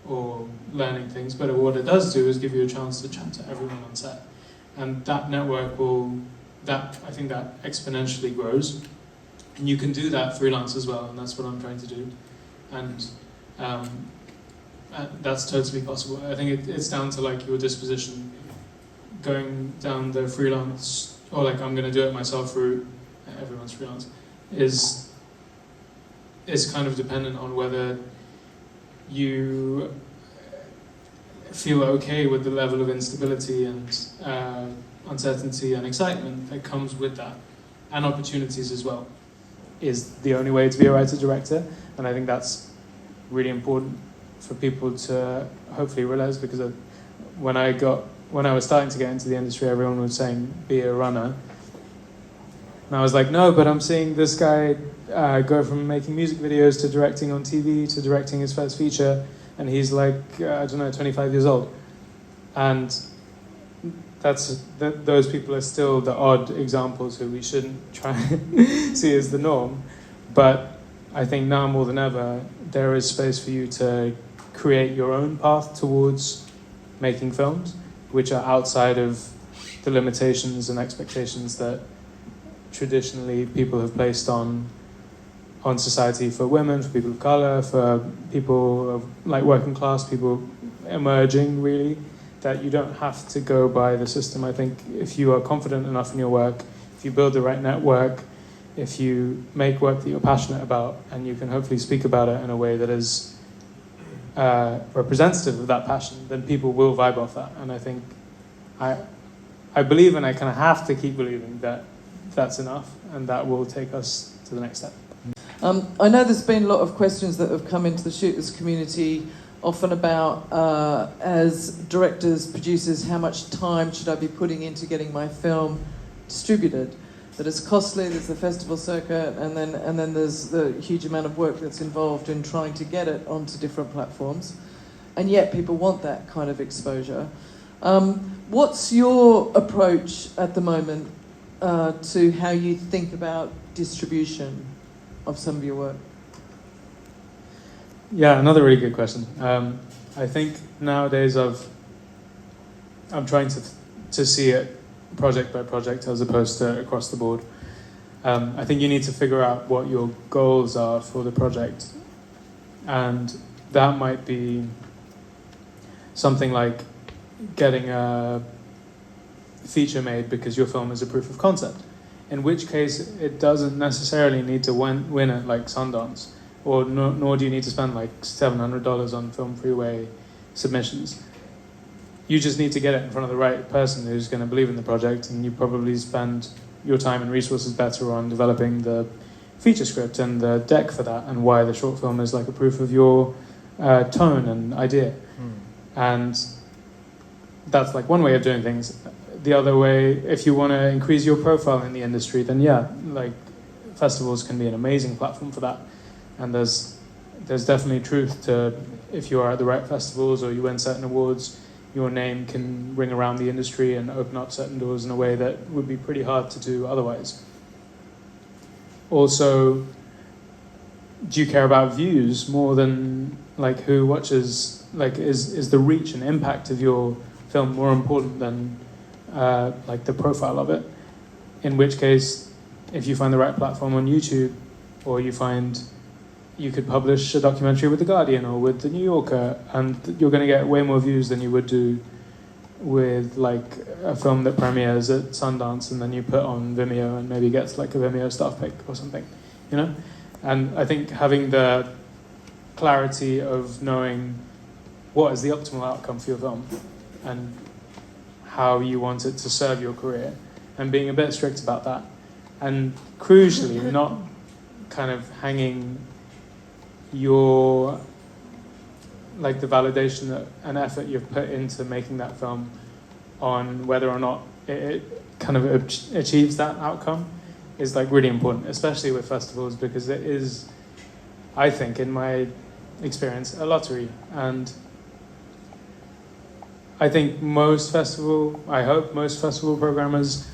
or learning things, but what it does do is give you a chance to chat to everyone on set. And that network I think that exponentially grows. And you can do that freelance as well, and that's what I'm trying to do. And that's totally possible. I think it's down to like your disposition going down the freelance, or like I'm going to do it myself route, everyone's freelance, is kind of dependent on whether you feel okay with the level of instability and uncertainty and excitement that comes with that, and opportunities as well, is the only way to be a writer-director. And I think that's really important for people to hopefully realize, because when I was starting to get into the industry, everyone was saying, be a runner. And I was like, no, but I'm seeing this guy go from making music videos to directing on TV to directing his first feature, and he's like, 25 years old. And those people are still the odd examples who we shouldn't try and see as the norm. But I think now more than ever, there is space for you to create your own path towards making films, which are outside of the limitations and expectations that traditionally people have placed on society for women, for people of color, for people of like working class, people emerging really, that you don't have to go by the system. I think if you are confident enough in your work, if you build the right network, if you make work that you're passionate about, and you can hopefully speak about it in a way that is representative of that passion, then people will vibe off that. And I think I believe, and I kind of have to keep believing, that that's enough, and that will take us to the next step. I know there's been a lot of questions that have come into the shooters community, often about, as directors, producers, how much time should I be putting into getting my film distributed? That it's costly, there's the festival circuit, and then there's the huge amount of work that's involved in trying to get it onto different platforms. And yet people want that kind of exposure. What's your approach at the moment to how you think about distribution of some of your work? Yeah, another really good question. I think nowadays I'm trying to see it project by project as opposed to across the board. I think you need to figure out what your goals are for the project, and that might be something like getting a feature made because your film is a proof of concept, in which case it doesn't necessarily need to win at like Sundance, or nor do you need to spend like $700 on Film Freeway submissions. You just need to get it in front of the right person who's going to believe in the project, and you probably spend your time and resources better on developing the feature script and the deck for that, and why the short film is like a proof of your tone and idea. And that's like one way of doing things. The other way, if you want to increase your profile in the industry, then yeah, like festivals can be an amazing platform for that. And there's definitely truth to, if you are at the right festivals or you win certain awards, your name can ring around the industry and open up certain doors in a way that would be pretty hard to do otherwise. Also, do you care about views more than like who watches? Like, is the reach and impact of your film more important than like the profile of it? In which case, if you find the right platform on YouTube, or you find you could publish a documentary with The Guardian or with The New Yorker, and you're going to get way more views than you would do with like a film that premieres at Sundance and then you put on Vimeo and maybe gets like a Vimeo staff pick or something, you know? And I think having the clarity of knowing what is the optimal outcome for your film and how you want it to serve your career, and being a bit strict about that, and crucially not kind of hanging your like the validation and effort you've put into making that film on whether or not it kind of achieves that outcome is like really important, especially with festivals, because it is, I think, in my experience, a lottery. And I think I hope most festival programmers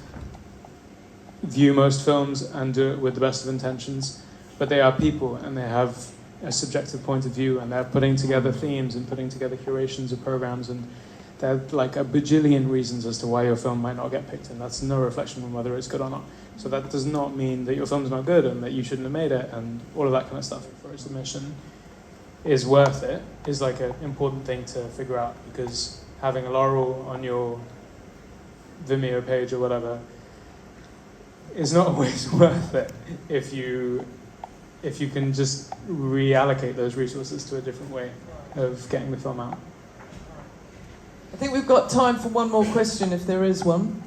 view most films and do it with the best of intentions, but they are people and they have a subjective point of view, and they're putting together themes and putting together curations of programs, and there are like a bajillion reasons as to why your film might not get picked, and that's no reflection on whether it's good or not. So that does not mean that your film's not good and that you shouldn't have made it, and all of that kind of stuff for a submission is worth it, is like an important thing to figure out, because having a laurel on your Vimeo page or whatever is not always worth it if you can just reallocate those resources to a different way of getting the film out. I think we've got time for one more question, if there is one.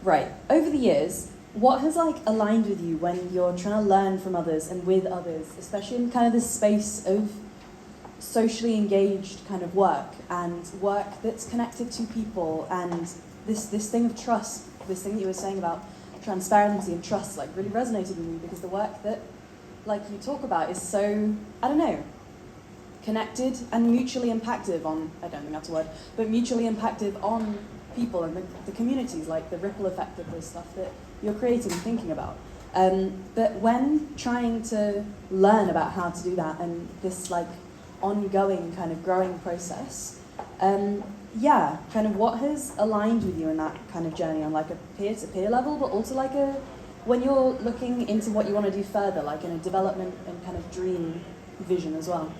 Right. Over the years, what has aligned with you when you're trying to learn from others and with others, especially in kind of this space of socially engaged kind of work and work that's connected to people, and this thing of trust, this thing that you were saying about transparency and trust really resonated with me, because the work that you talk about is so, I don't know, connected and mutually impactive on, I don't think that's a word, but mutually impactive on people and the communities, the ripple effect of this stuff that you're creating and thinking about. But when trying to learn about how to do that and this ongoing kind of growing process, kind of what has aligned with you in that kind of journey on a peer-to-peer level, but also when you're looking into what you want to do further, in a development and kind of dream vision as well?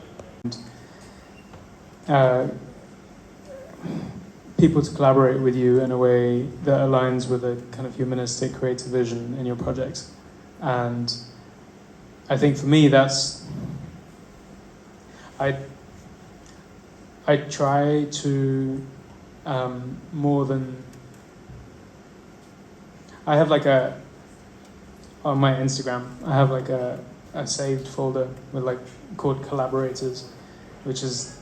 People to collaborate with you in a way that aligns with a kind of humanistic creative vision in your project. And I think for me that's, I try to more than, I have on my Instagram, I have a saved folder with called collaborators, which is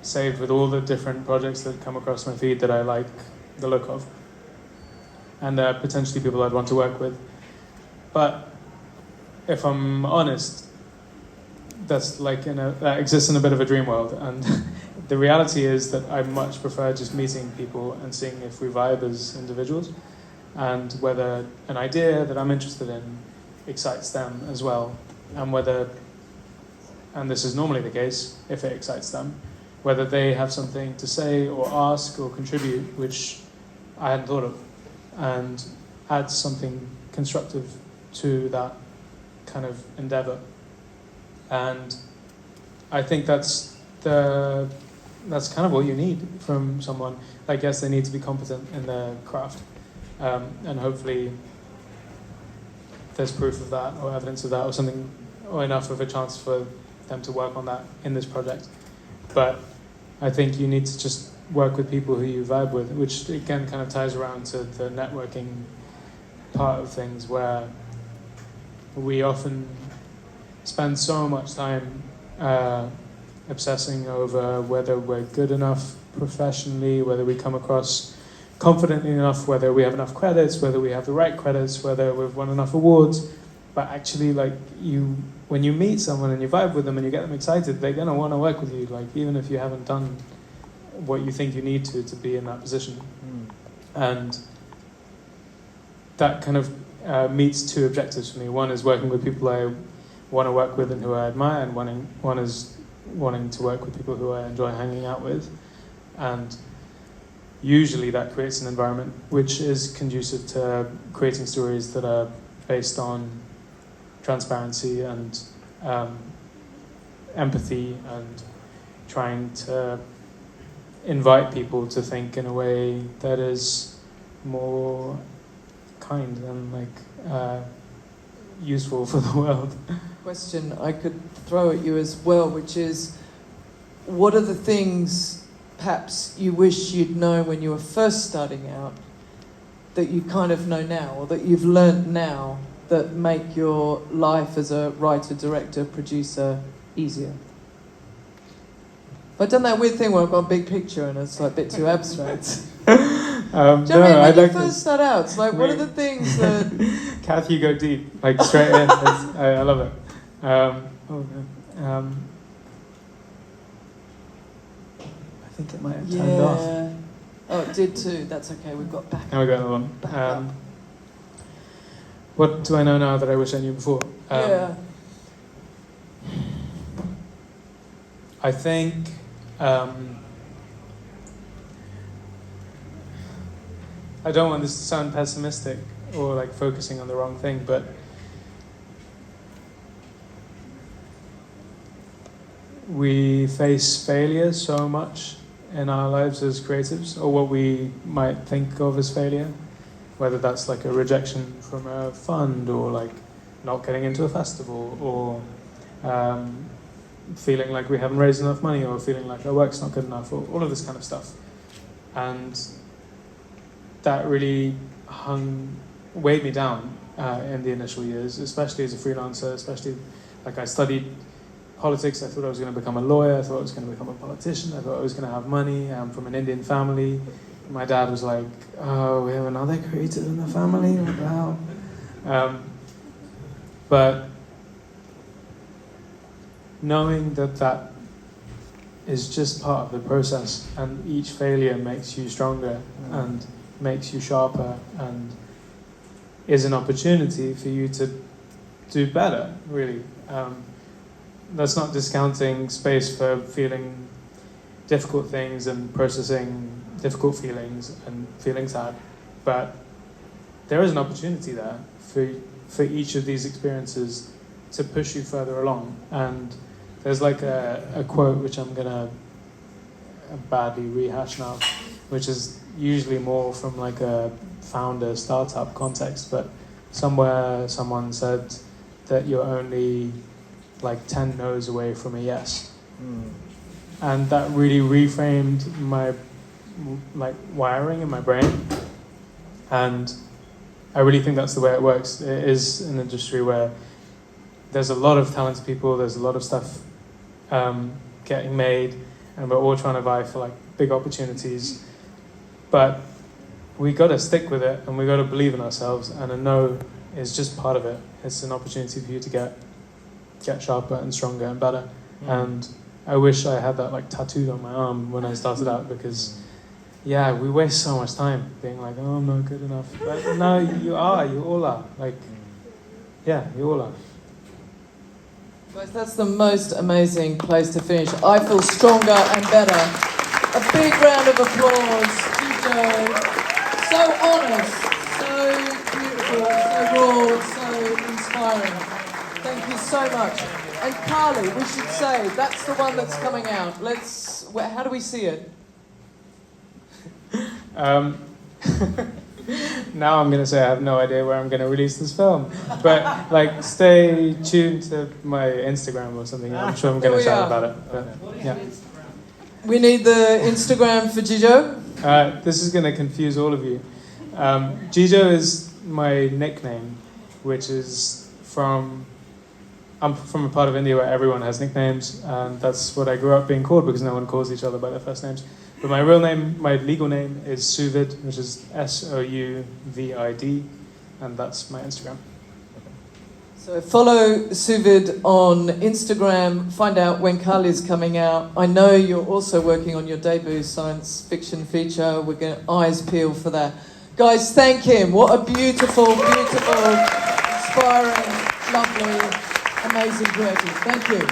saved with all the different projects that come across my feed that I like the look of, and potentially people I'd want to work with. But if I'm honest, that's that exists in a bit of a dream world, and the reality is that I much prefer just meeting people and seeing if we vibe as individuals, and whether an idea that I'm interested in excites them as well, and whether, and this is normally the case if it excites them, whether they have something to say or ask or contribute which I hadn't thought of, and add something constructive to that kind of endeavor. And I think that's kind of all you need from someone. I guess they need to be competent in their craft, and hopefully there's proof of that or evidence of that or something, or enough of a chance for them to work on that in this project. But I think you need to just work with people who you vibe with, which again kind of ties around to the networking part of things, where we often spend so much time obsessing over whether we're good enough professionally, whether we come across confidently enough, whether we have enough credits, whether we have the right credits, whether we've won enough awards. But actually, when you meet someone and you vibe with them and you get them excited, they're going to want to work with you, even if you haven't done what you think you need to be in that position. And that kind of meets two objectives for me. One is working with people I want to work with and who I admire, and one is wanting to work with people who I enjoy hanging out with. And usually that creates an environment which is conducive to creating stories that are based on transparency and empathy, and trying to invite people to think in a way that is more kind and useful for the world. Question I could throw at you as well, which is, what are the things perhaps you wish you'd known when you were first starting out that you kind of know now, or that you've learned now, that make your life as a writer, director, producer easier? I've done that weird thing where I've got a big picture and it's a bit too abstract. Do you know what I mean? When you first start out, it's what are the things that... Kath, you go deep, straight in. I love it. I think it might have turned off. Oh, it did too. That's okay. We've got back. Now we got another one. What do I know now that I wish I knew before? I think I don't want this to sound pessimistic or focusing on the wrong thing, but we face failure so much in our lives as creatives, or what we might think of as failure, whether that's like a rejection from a fund, or like not getting into a festival, or feeling like we haven't raised enough money, or feeling like our work's not good enough, or all of this kind of stuff. And that really weighed me down in the initial years, especially as a freelancer, especially like I studied politics. I thought I was going to become a lawyer. I thought I was going to become a politician. I thought I was going to have money. I'm from an Indian family. My dad was like, oh, we have another creative in the family? What the hell? But knowing that is just part of the process, and each failure makes you stronger and makes you sharper, and is an opportunity for you to do better, really. That's not discounting space for feeling difficult things and processing difficult feelings and feeling sad, but there is an opportunity there for each of these experiences to push you further along. And there's like a quote which I'm gonna badly rehash now, which is usually more from like a founder startup context, but somewhere someone said that you're only like 10 no's away from a yes. And that really reframed my like wiring in my brain, and I really think that's the way it works. It is an industry where there's a lot of talented people, there's a lot of stuff getting made, and we're all trying to vie for like big opportunities, but we got to stick with it, and we got to believe in ourselves, and a no is just part of it. It's an opportunity for you to get sharper and stronger and better. And I wish I had that like tattooed on my arm when I started out, because yeah, we waste so much time being like, oh, I'm not good enough. But no, you all are. Like, yeah, you all are. Guys, that's the most amazing place to finish. I feel stronger and better. A big round of applause. Jijo, so honest, so beautiful, so raw, so inspiring. Thank you so much. And Carly, we should say, that's the one that's coming out. How do we see it? Now I'm going to say I have no idea where I'm going to release this film. But like, stay tuned to my Instagram or something. I'm sure I'm going to shout about it. But, yeah. We need the Instagram for Jijo. This is going to confuse all of you. Jijo is my nickname, which is I'm from a part of India where everyone has nicknames, and that's what I grew up being called, because no one calls each other by their first names. But my real name, my legal name, is Souvid, which is Souvid, and that's my Instagram. So follow Souvid on Instagram, find out when Carly's coming out. I know you're also working on your debut science fiction feature. We're going to eyes peel for that. Guys, thank him. What a beautiful, beautiful, inspiring, lovely, amazing creative. Thank you.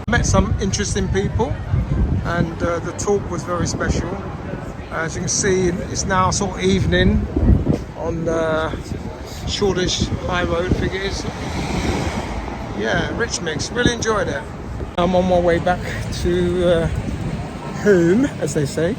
Met some interesting people, and the talk was very special. As you can see, it's now sort of evening on Shoreditch High Road, I think it is. Yeah, rich mix, really enjoyed it. I'm on my way back to home, as they say.